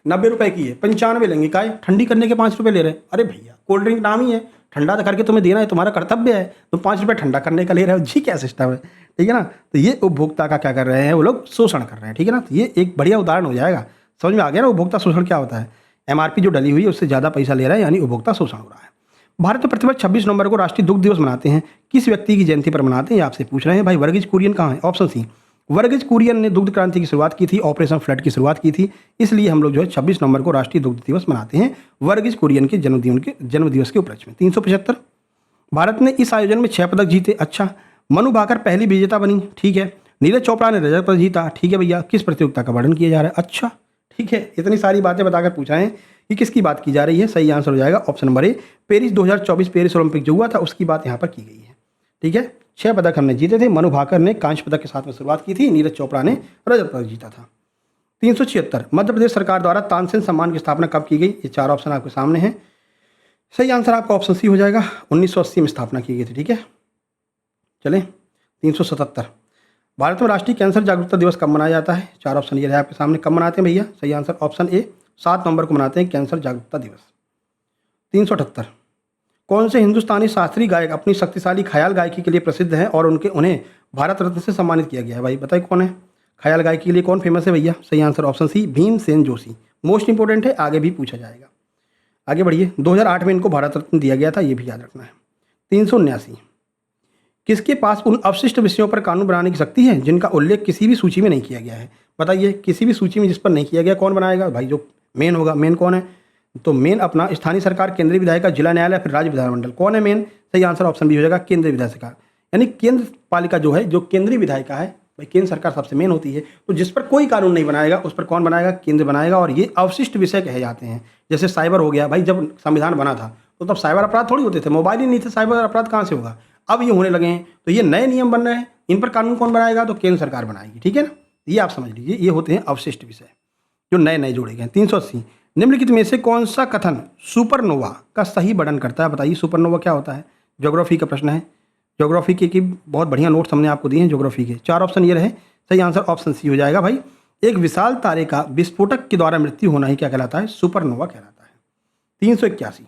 90 रुपए की है, 95 लेंगे, काय ठंडी करने के 5 रुपये ले रहे हैं। अरे भैया कोल्ड ड्रिंक नाम ही है, ठंडा तो करके तुम्हें देना है, तुम्हारा कर्तव्य है, तुम 5 रुपये ठंडा करने का ले रहे हो जी, क्या सिस्टम है, ठीक है ना। तो ये उपभोक्ता का क्या कर रहे हैं वो लोग, शोषण कर रहे हैं, ठीक है ना। तो ये एक बढ़िया उदाहरण हो जाएगा, समझ में आ गया ना उपभोक्ता शोषण क्या होता है। एमआरपी जो डली हुई है उससे ज़्यादा पैसा ले रहा है, यानी उपभोक्ता शोषण हो रहा है। भारत में प्रतिवर्ष 26 नवंबर को राष्ट्रीय दुग्ध दिवस मनाते हैं, किस व्यक्ति की जयंती पर मनाते हैं, ये आपसे पूछ रहे हैं भाई। वर्गीज कुरियन कहाँ है, ऑप्शन सी, वर्गीज कुरियन ने दुग्ध क्रांति की शुरुआत की थी, ऑपरेशन फ्लड की शुरुआत की थी, इसलिए हम लोग जो है 26 नवंबर को राष्ट्रीय दुग्ध दिवस मनाते हैं वर्गीज कुरियन के जन्मदिवस के उपलक्ष्य में। 375, भारत ने इस आयोजन में 6 पदक जीते, अच्छा। मनु भाकर पहली विजेता बनी, ठीक है। नीरज चोपड़ा ने रजत पदक जीता, ठीक है भैया। किस प्रतियोगिता का वर्णन किया जा रहा है, अच्छा, ठीक है। इतनी सारी बातें बताकर पूछा है कि किसकी बात की जा रही है, सही आंसर हो जाएगा ऑप्शन नंबर ए, पेरिस 2024 पेरिस ओलंपिक जो हुआ था उसकी बात यहाँ पर की गई है, ठीक है। 6 पदक हमने जीते थे, मनु भाकर ने कांस्य पदक के साथ में शुरुआत की थी, नीरज चोपड़ा ने रजत पदक जीता था। 376, मध्य प्रदेश सरकार द्वारा तानसेन सम्मान की स्थापना कब की गई, ये 4 ऑप्शन आपके सामने हैं, सही आंसर आपका ऑप्शन सी हो जाएगा, 1980 में स्थापना की गई थी, ठीक है। चलें 377, भारत में राष्ट्रीय कैंसर जागरूकता दिवस कब मनाया जाता है, 4 ऑप्शन ये रहे आपके सामने, कब मनाते हैं भैया, सही आंसर ऑप्शन ए, 7 नवंबर को मनाते हैं कैंसर जागरूकता दिवस। 378, कौन से हिंदुस्तानी शास्त्रीय गायक अपनी शक्तिशाली ख्याल गायकी के लिए प्रसिद्ध हैं और उन्हें भारत रत्न से सम्मानित किया गया है, भाई बताइए कौन है, ख्याल गायकी के लिए कौन फेमस है भैया, सही answer option C, Bhimsen Joshi. Most important है, आगे भी पूछा जाएगा। आगे बढ़िए, 2008 में इनको भारत रत्न दिया गया था, ये भी याद रखना है। 379, किसके पास उन अवशिष्ट विषयों पर कानून बनाने की शक्ति है जिनका उल्लेख किसी भी सूची में नहीं किया गया है, बताइए किसी भी सूची में जिस पर नहीं किया गया कौन बनाएगा भाई, जो मेन होगा, मेन कौन है, तो मेन अपना स्थानीय सरकार, केंद्रीय विधायिका, जिला न्यायालय, फिर राज्य विधानमंडल, कौन है मेन, सही आंसर ऑप्शन बी हो जाएगा, केंद्रीय विधायिका, यानी केंद्र पालिका जो है, जो केंद्रीय विधायिका है भाई, केंद्र सरकार सबसे मेन होती है, तो जिस पर कोई कानून नहीं बनाएगा उस पर कौन बनाएगा, केंद्र बनाएगा। और ये अवशिष्ट विषय कहे जाते हैं, जैसे साइबर हो गया भाई, जब संविधान बना था तो तब साइबर अपराध थोड़ी होते थे, मोबाइल ही नहीं थे, साइबर अपराध कहाँ से होगा, अब ये होने लगे हैं, तो ये नए नियम बन रहे हैं, इन पर कानून कौन बनाएगा, तो केंद्र सरकार बनाएगी, ठीक है ना। ये आप समझ लीजिए, ये होते हैं अवशिष्ट विषय जो नए नए जोड़े गए। 380, निम्नलिखित में से कौन सा कथन सुपरनोवा का सही वर्णन करता है, बताइए सुपरनोवा क्या होता है, ज्योग्राफी का प्रश्न है, ज्योग्राफी के की बहुत बढ़िया नोट्स हमने आपको दिए हैं ज्योग्राफी के। 4 ऑप्शन ये रहे, सही आंसर ऑप्शन सी हो जाएगा भाई, एक विशाल तारे का विस्फोटक के द्वारा मृत्यु होना ही क्या कहलाता है, सुपरनोवा कहलाता है। 381,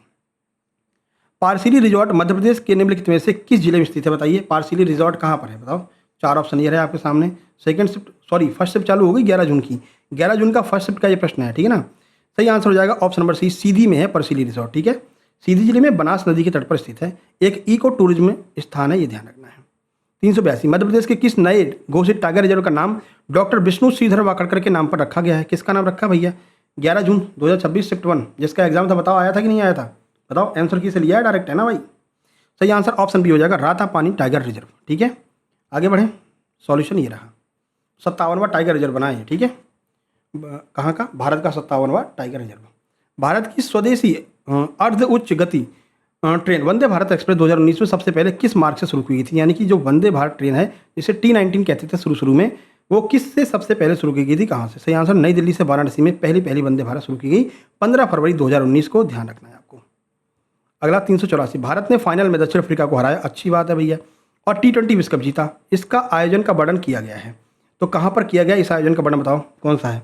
पार्सिली रिजॉर्ट मध्य प्रदेश के निम्नलिखित में से किस जिले में स्थित है, बताइए पार्सिली रिजॉर्ट कहाँ पर है, बताओ। 4 ऑप्शन ये रहे आपके सामने, फर्स्ट शिफ्ट चालू हो गई 11 जून की, 11 जून का फर्स्ट शिफ्ट का ये प्रश्न है, ठीक है ना। सही आंसर हो जाएगा ऑप्शन नंबर सी, सीधी में है पार्सिली रिजॉर्ट, ठीक है। सीधी जिले में बनास नदी के तट पर स्थित है, एक इको टूरिज्म स्थान है, ये ध्यान रखना है। 382, मध्य प्रदेश के किस नए घोषित टाइगर रिजर्व का नाम डॉक्टर विष्णु श्रीधर वाकड़कर के नाम पर रखा गया है, किसका नाम रखा भैया, 11 जून 2026 शिफ्ट 1 जिसका एग्जाम था, बताओ आया था कि नहीं आया था, बताओ, आंसर की से लिया है डायरेक्ट है ना भाई, सही आंसर ऑप्शन बी हो जाएगा, रातापानी टाइगर रिजर्व, ठीक है। आगे बढ़ें, सॉल्यूशन ये रहा, 57वां टाइगर रिजर्व बना है, ठीक है। कहाँ का, भारत का 57वां टाइगर रिजर्व। भारत की स्वदेशी अर्ध उच्च गति ट्रेन वंदे भारत एक्सप्रेस 2019 में सबसे पहले किस मार्ग से शुरू की गई थी, यानी कि जो वंदे भारत ट्रेन है जिसे T19 कहते थे शुरू में, वो किससे सबसे पहले शुरू की गई थी, कहाँ से, सही आंसर नई दिल्ली से वाराणसी में पहली वंदे भारत शुरू की गई 15 फरवरी 2019 को, ध्यान रखना है आपको। अगला 384, भारत ने फाइनल में दक्षिण अफ्रीका को हराया, अच्छी बात है भैया, और T20 विश्व कप जीता, इसका आयोजन का वर्णन किया गया है, तो कहाँ पर किया गया, इस आयोजन का वर्णन बताओ कौन सा है,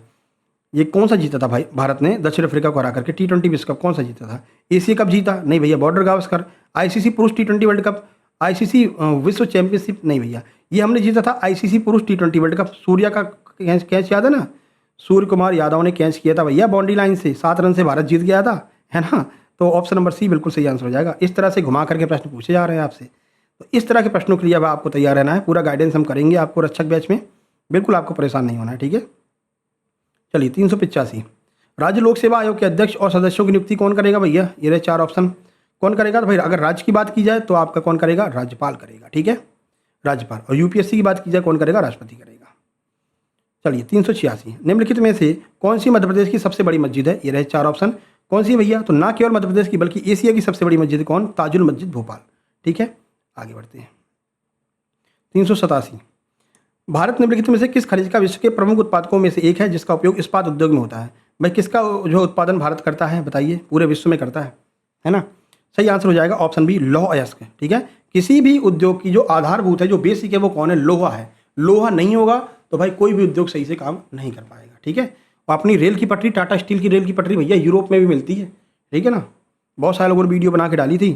ये कौन सा जीता था भाई, भारत ने दक्षिण अफ्रीका को हरा करके T20 विश्व कप कौन सा जीता था, एशिया कप जीता, नहीं भैया, बॉर्डर गावस्कर, ICC पुरुष T20 वर्ल्ड कप, ICC विश्व चैंपियनशिप, नहीं भैया, ये हमने जीता था ICC पुरुष T20 वर्ल्ड कप, सूर्या का कैच याद है ना, सूर्य कुमार यादव ने कैच किया था भैया बाउंड्री लाइन से, 7 रन से भारत जीत गया था, है ना। तो ऑप्शन नंबर सी बिल्कुल सही आंसर हो जाएगा। इस तरह से घुमा करके प्रश्न पूछे जा रहे हैं आपसे, तो इस तरह के प्रश्नों के लिए अब आपको तैयार रहना है, पूरा गाइडेंस हम करेंगे आपको रक्षक बैच में, बिल्कुल आपको परेशान नहीं होना है, ठीक है। चलिए 385, राज्य लोक सेवा आयोग के अध्यक्ष और सदस्यों की नियुक्ति कौन करेगा भैया, ये रहे 4 ऑप्शन, कौन करेगा, तो भाई अगर राज्य की बात की जाए तो आपका कौन करेगा, राज्यपाल करेगा, ठीक है, राज्यपाल। और यूपीएससी की बात की जाए कौन करेगा, राष्ट्रपति करेगा। चलिए 386, निम्नलिखित में से कौन सी मध्य प्रदेश की सबसे बड़ी मस्जिद है, ये रहे 4 ऑप्शन, कौन सी भैया, तो ना केवल मध्य प्रदेश की बल्कि एशिया की सबसे बड़ी मस्जिद कौन, ताजुल मस्जिद भोपाल, ठीक है। आगे बढ़ते हैं। 387, भारत निम्नलिखित में से किस खनिज का विश्व के प्रमुख उत्पादकों में से एक है जिसका उपयोग इस्पात उद्योग में होता है, भाई किसका जो उत्पादन भारत करता है, बताइए, पूरे विश्व में करता है ना। सही आंसर हो जाएगा ऑप्शन बी, लौह अयस्क, ठीक है। किसी भी उद्योग की जो आधारभूत है, जो बेसिक है, वो कौन है, लोहा है, लोहा नहीं होगा तो भाई कोई भी उद्योग सही से काम नहीं कर पाएगा, ठीक है। और अपनी रेल की पटरी, टाटा स्टील की रेल की पटरी भैया यूरोप में भी मिलती है, ठीक है ना। बहुत सारे लोगों ने वीडियो बना के डाली थी,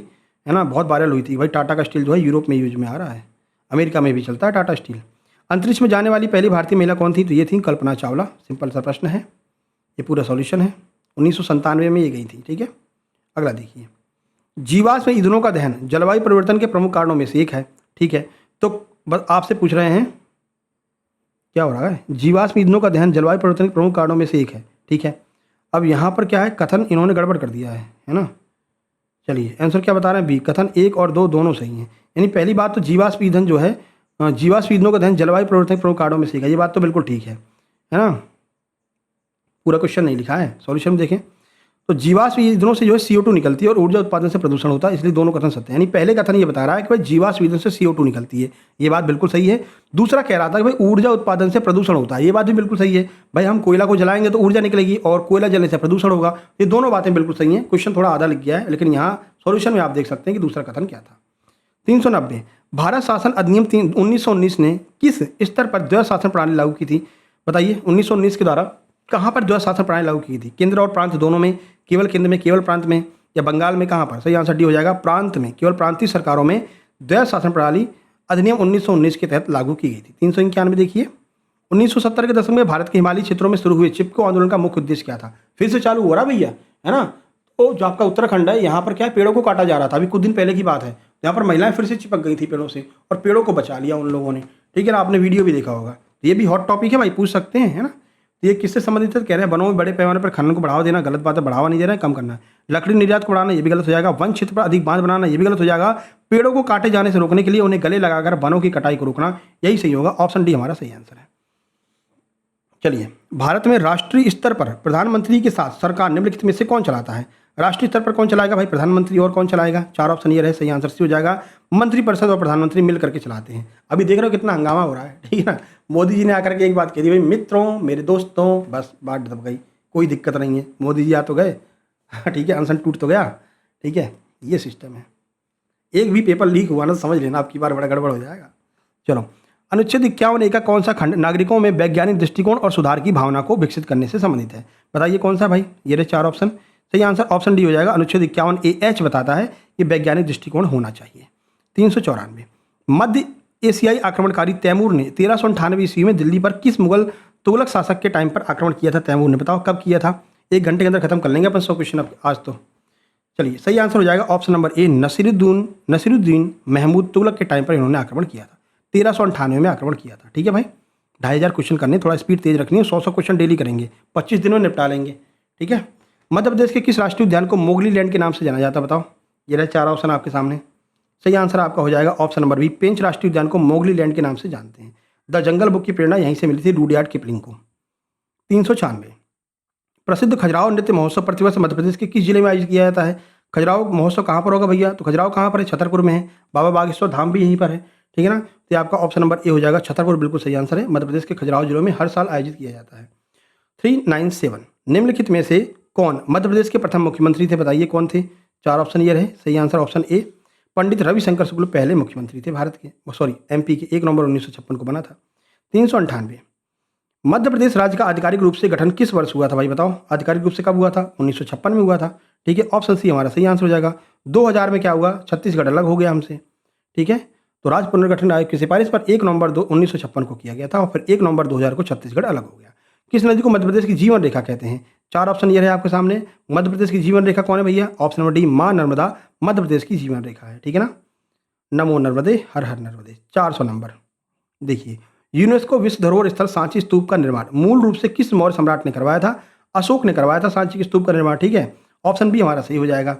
है ना, बहुत वायरल हुई थी भाई। टाटा का स्टील जो है यूरोप में यूज में आ रहा है, अमेरिका में भी चलता है टाटा स्टील। अंतरिक्ष में जाने वाली पहली भारतीय महिला कौन थी? तो ये थी कल्पना चावला। सिंपल सा प्रश्न है, ये पूरा सॉल्यूशन है। 1997 में ये गई थी, ठीक है। अगला देखिए, जीवाश्म ईंधनों का दहन जलवायु परिवर्तन के प्रमुख कारणों में से एक है, ठीक है। तो बस आपसे पूछ रहे हैं क्या हो रहा है, जीवाश्म ईंधनों का दहन जलवायु परिवर्तन के प्रमुख कारणों में से एक है, ठीक है। अब यहाँ पर क्या है, कथन इन्होंने गड़बड़ कर दिया है ना। चलिए आंसर क्या बता रहे हैं? बी, कथन 1 और 2 दोनों सही हैं। यानी पहली बात तो जीवाश्म ईंधन जो है, जीवाश्म ईंधनों का दहन जलवायु परिवर्तन के प्रमुख कारणों में से एक है, ये बात तो बिल्कुल ठीक है ना। पूरा क्वेश्चन नहीं लिखा है, सॉल्यूशन में देखें तो जीवाश्म ईंधनों से जो है CO2 निकलती है और ऊर्जा उत्पादन से प्रदूषण होता है, इसलिए दोनों कथन सत्य है। यानी पहले कथन ये बता रहा है कि भाई जीवाश्म ईंधन से CO2 निकलती है, ये बात बिल्कुल सही है। दूसरा कह रहा था कि भाई ऊर्जा उत्पादन से प्रदूषण होता है, ये बात भी बिल्कुल सही है। भाई हम कोयला को जलाएंगे तो ऊर्जा निकलेगी और कोयला जलने से प्रदूषण होगा, ये दोनों बातें बिल्कुल सही हैं। क्वेश्चन थोड़ा आधा लिख गया है, लेकिन यहाँ सॉल्यूशन में आप देख सकते हैं कि दूसरा कथन क्या था। 390, भारत शासन अधिनियम 1919 ने किस स्तर पर द्वैध शासन प्रणाली लागू की थी? बताइए 1919 के द्वारा कहाँ पर द्वैध शासन प्रणाली लागू की थी? केंद्र और प्रांत दोनों में, केवल केंद्र में, केवल प्रांत में, या बंगाल में? कहाँ पर? सही आंसर डी हो जाएगा, प्रांत में। केवल प्रांतीय सरकारों में द्वैध शासन प्रणाली अधिनियम 1919 के तहत लागू की गई थी। 391 देखिए, 1970 के दशक में भारत के हिमालयी क्षेत्रों में शुरू हुए चिपको आंदोलन का मुख्य उद्देश्य क्या था? फिर से चालू हो रहा भैया, है ना। तो जो आपका उत्तराखंड है, यहाँ पर क्या है, पेड़ों को काटा जा रहा था, अभी कुछ दिन पहले की बात है। यहाँ पर महिलाएं फिर से चिपक गई थी पेड़ों से और पेड़ों को बचा लिया उन लोगों ने, ठीक है ना। आपने वीडियो भी देखा होगा, ये भी हॉट टॉपिक है भाई, पूछ सकते हैं, है ना। तो ये किससे संबंधित है? कह रहे हैं वनों में बड़े पैमाने पर खनन को बढ़ावा देना, गलत बात है, बढ़ावा नहीं दे रहे हैं, कम करना है। लकड़ी निर्यात को बढ़ाना, ये भी गलत हो जाएगा। वन क्षेत्र पर अधिक बांध बनाना, ये भी गलत हो जाएगा। पेड़ों को काटे जाने से रोकने के लिए उन्हें गले लगाकर वनों की कटाई को रोकना, यही सही होगा। ऑप्शन डी हमारा सही आंसर है। चलिए, भारत में राष्ट्रीय स्तर पर प्रधानमंत्री के साथ सरकार निम्नलिखित में से कौन चलाता है? राष्ट्रीय स्तर पर कौन चलाएगा भाई? प्रधानमंत्री, और कौन चलाएगा? 4 ऑप्शन ये रहे, सही आंसर सी हो जाएगा। मंत्रिपरिषद और प्रधानमंत्री मिल करके चलाते हैं। अभी देख रहे हो कितना हंगामा हो रहा है, ठीक है ना। मोदी जी ने आकर के एक बात कह दी, भाई मित्रों, मेरे दोस्तों, बस बात दब गई, कोई दिक्कत नहीं है। मोदी जी आ तो गए, ठीक है, अनशन टूट तो गया, ठीक है, ये सिस्टम है। एक भी पेपर लीक हुआ ना, समझ लेना आपकी बार बड़ा गड़बड़ हो जाएगा। चलो, अनुच्छेद 51A का कौन सा खंड नागरिकों में वैज्ञानिक दृष्टिकोण और सुधार की भावना को विकसित करने से संबंधित है? बताइए कौन सा भाई? ये रहे 4 ऑप्शन, सही आंसर ऑप्शन डी हो जाएगा। अनुच्छेद 51A(H) बताता है कि वैज्ञानिक दृष्टिकोण होना चाहिए। 394, मध्य एशियाई आक्रमणकारी तैमूर ने 1398 ईस्वी में दिल्ली पर किस मुगल तुगलक शासक के टाइम पर आक्रमण किया था? तैमूर ने, बताओ कब किया था? 1 घंटे के अंदर खत्म कर लेंगे अपन 100 क्वेश्चन आज तो। चलिए, सही आंसर हो जाएगा option number A, Nasiruddin Mahmud Tughlaq के टाइम पर इन्होंने आक्रमण किया था। 1398 में आक्रमण किया था, ठीक है भाई। 2500 क्वेश्चन करने, थोड़ा स्पीड तेज रखनी है। 100 क्वेश्चन डेली करेंगे, 25 दिनों में निपटा लेंगे, ठीक है। मध्य प्रदेश के किस राष्ट्रीय उद्यान को मोगली लैंड के नाम से जाना जाता है? बताओ। ये रहे 4 ऑप्शन आपके सामने, सही आंसर आपका हो जाएगा ऑप्शन नंबर बी, पेंच राष्ट्रीय उद्यान को मोगली लैंड के नाम से जानते हैं। द जंगल बुक की प्रेरणा यहीं से मिली थी रुडयार्ड किपलिंग को। 396, प्रसिद्ध खजुराहो नृत्य महोत्सव प्रतिवर्ष मध्य प्रदेश के किस जिले में आयोजित किया जाता है? खजुराहो महोत्सव कहाँ पर होगा भैया? तो खजुराहो कहाँ पर है? छतरपुर में है। बाबा बागेश्वर धाम भी यहीं पर है, ठीक है ना। तो आपका ऑप्शन नंबर ए हो जाएगा, छतरपुर बिल्कुल सही आंसर है। मध्य प्रदेश के खजुराहो जिलों में हर साल आयोजित किया जाता है। 397, निम्नलिखित में से कौन मध्य प्रदेश के प्रथम मुख्यमंत्री थे? बताइए कौन थे? 4 ऑप्शन ये रहे, सही आंसर ऑप्शन ए, पंडित रविशंकर शुक्ल पहले मुख्यमंत्री थे भारत के, सॉरी MP के। 1 नवंबर 1956 को बना था। 398, मध्य प्रदेश राज्य का आधिकारिक रूप से गठन किस वर्ष हुआ था भाई? बताओ आधिकारिक रूप से कब हुआ था? 1956 में हुआ था, ठीक है। ऑप्शन सी हमारा सही आंसर हो जाएगा। 2000 में क्या हुआ? छत्तीसगढ़ अलग हो गया हमसे, ठीक है। तो राज्य पुनर्गठन आयोग की सिफारिश पर 1 नवंबर 1956 को किया गया था और फिर 1 नवंबर 2000 को छत्तीसगढ़ अलग हो गया। किस नदी को मध्य प्रदेश की जीवन रेखा कहते हैं? 4 ऑप्शन ये रहे आपके सामने। मध्य प्रदेश की जीवन रेखा कौन है भैया? ऑप्शन नंबर डी, माँ नर्मदा मध्य प्रदेश की जीवन रेखा है, ठीक है ना। नमो नर्मदे, हर हर नर्मदे। 400 नंबर देखिए, यूनेस्को विश्व धरोहर स्थल सांची स्तूप का निर्माण मूल रूप से किस मौर्य सम्राट ने करवाया था? अशोक ने करवाया था सांची के स्तूप का निर्माण, ठीक है। ऑप्शन बी हमारा सही हो जाएगा,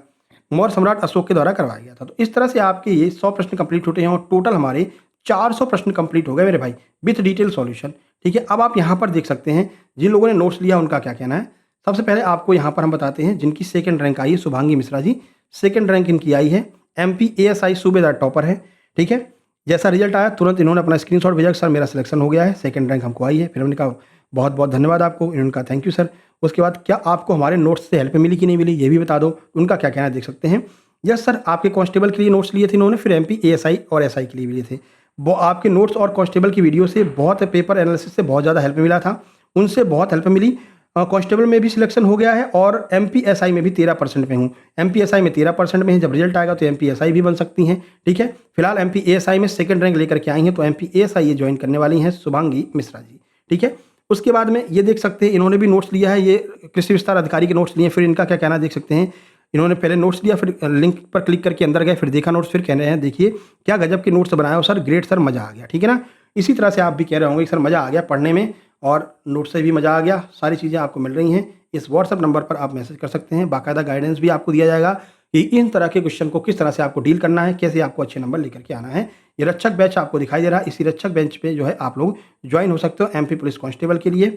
मौर्य सम्राट अशोक के द्वारा करवाया गया था। तो इस तरह से आपके ये 100 प्रश्न कंप्लीट होते हैं और टोटल हमारे 400 प्रश्न कंप्लीट हो गए मेरे भाई, विथ डिटेल सॉल्यूशन, ठीक है। अब आप यहाँ पर देख सकते हैं जिन लोगों ने नोट्स लिया उनका क्या कहना है। सबसे पहले आपको यहाँ पर हम बताते हैं जिनकी सेकंड रैंक आई है, शुभांगी मिश्रा जी, सेकंड रैंक इनकी आई है। MP ASI सूबेदार टॉपर है, ठीक है। जैसा रिजल्ट आया तुरंत इन्होंने अपना स्क्रीनशॉट भेजा, सर मेरा सिलेक्शन हो गया है, सेकंड रैंक हमको आई है। फिर हमने कहा बहुत बहुत धन्यवाद आपको, इन्होंने कहा थैंक यू सर। उसके बाद क्या आपको हमारे नोट्स से हेल्प मिली कि नहीं मिली ये भी बता दो, उनका क्या कहना है देख सकते हैं। यस सर, आपके कांस्टेबल के लिए नोट्स लिए थे इन्होंने, फिर MP ASI और SI के लिए भी लिए थे। वो आपके नोट्स और कांस्टेबल की वीडियो से बहुत पेपर एनालिसिस से बहुत ज़्यादा हेल्प मिला था, उनसे बहुत हेल्प मिली। कांस्टेबल में भी सिलेक्शन हो गया है और एमपीएसआई में भी 13% में हूँ। एमपीएसआई में 13% में है, जब रिजल्ट आएगा तो एमपीएसआई भी बन सकती हैं। ठीक है, फिलहाल एमपीएसआई में सेकंड रैंक लेकर के आई हैं, तो एमपीएसआई ये ज्वाइन करने वाली हैं शुभांगी मिश्रा जी। ठीक है, उसके बाद में ये देख सकते हैं इन्होंने भी नोट्स लिया है, ये कृषि विस्तार अधिकारी के नोट्स लिए। फिर इनका क्या कहना देख सकते हैं, इन्होंने पहले नोट्स लिया, फिर लिंक पर क्लिक करके अंदर गए, फिर देखा नोट्स, फिर कह रहे हैं देखिए क्या गजब के नोट्स बनाए हो सर, ग्रेट सर, मज़ा आ गया। ठीक है ना, इसी तरह से आप भी कह रहे होंगे कि सर मज़ा आ गया पढ़ने में और नोट्स से भी मज़ा आ गया, सारी चीज़ें आपको मिल रही हैं। इस व्हाट्सअप नंबर पर आप मैसेज कर सकते हैं, बाकायदा गाइडेंस भी आपको दिया जाएगा कि इन तरह के क्वेश्चन को किस तरह से आपको डील करना है, कैसे आपको अच्छे नंबर लेकर के आना है। ये रक्षक बैच आपको दिखाई दे रहा है, इसी रक्षक बेंच पे जो है आप लोग ज्वाइन हो सकते हो एमपी पुलिस कांस्टेबल के लिए।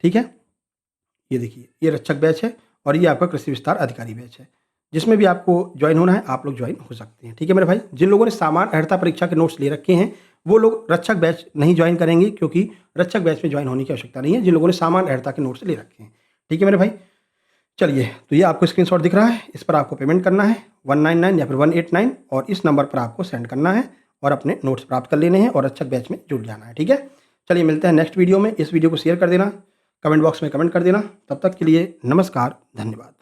ठीक है, ये देखिए ये रक्षक बैच है और ये आपका कृषि विस्तार अधिकारी बैच है, जिसमें भी आपको ज्वाइन होना है आप लोग ज्वाइन हो सकते हैं। ठीक है मेरे भाई, जिन लोगों ने सामान्य अर्हता परीक्षा के नोट्स ले रखे हैं वो लोग रक्षक बैच नहीं ज्वाइन करेंगे, क्योंकि रक्षक बैच में ज्वाइन होने की आवश्यकता नहीं है जिन लोगों ने सामान्य अर्हता के नोट्स ले रखे हैं। ठीक है मेरे भाई, चलिए तो ये आपको स्क्रीनशॉट दिख रहा है, इस पर आपको पेमेंट करना है 199 या फिर 189 और इस नंबर पर आपको सेंड करना है और अपने नोट्स प्राप्त कर लेने हैं और रक्षक बैच में जुड़ जाना है। ठीक है, चलिए मिलते हैं नेक्स्ट वीडियो में। इस वीडियो को शेयर कर देना, कमेंट बॉक्स में कमेंट कर देना। तब तक के लिए नमस्कार, धन्यवाद।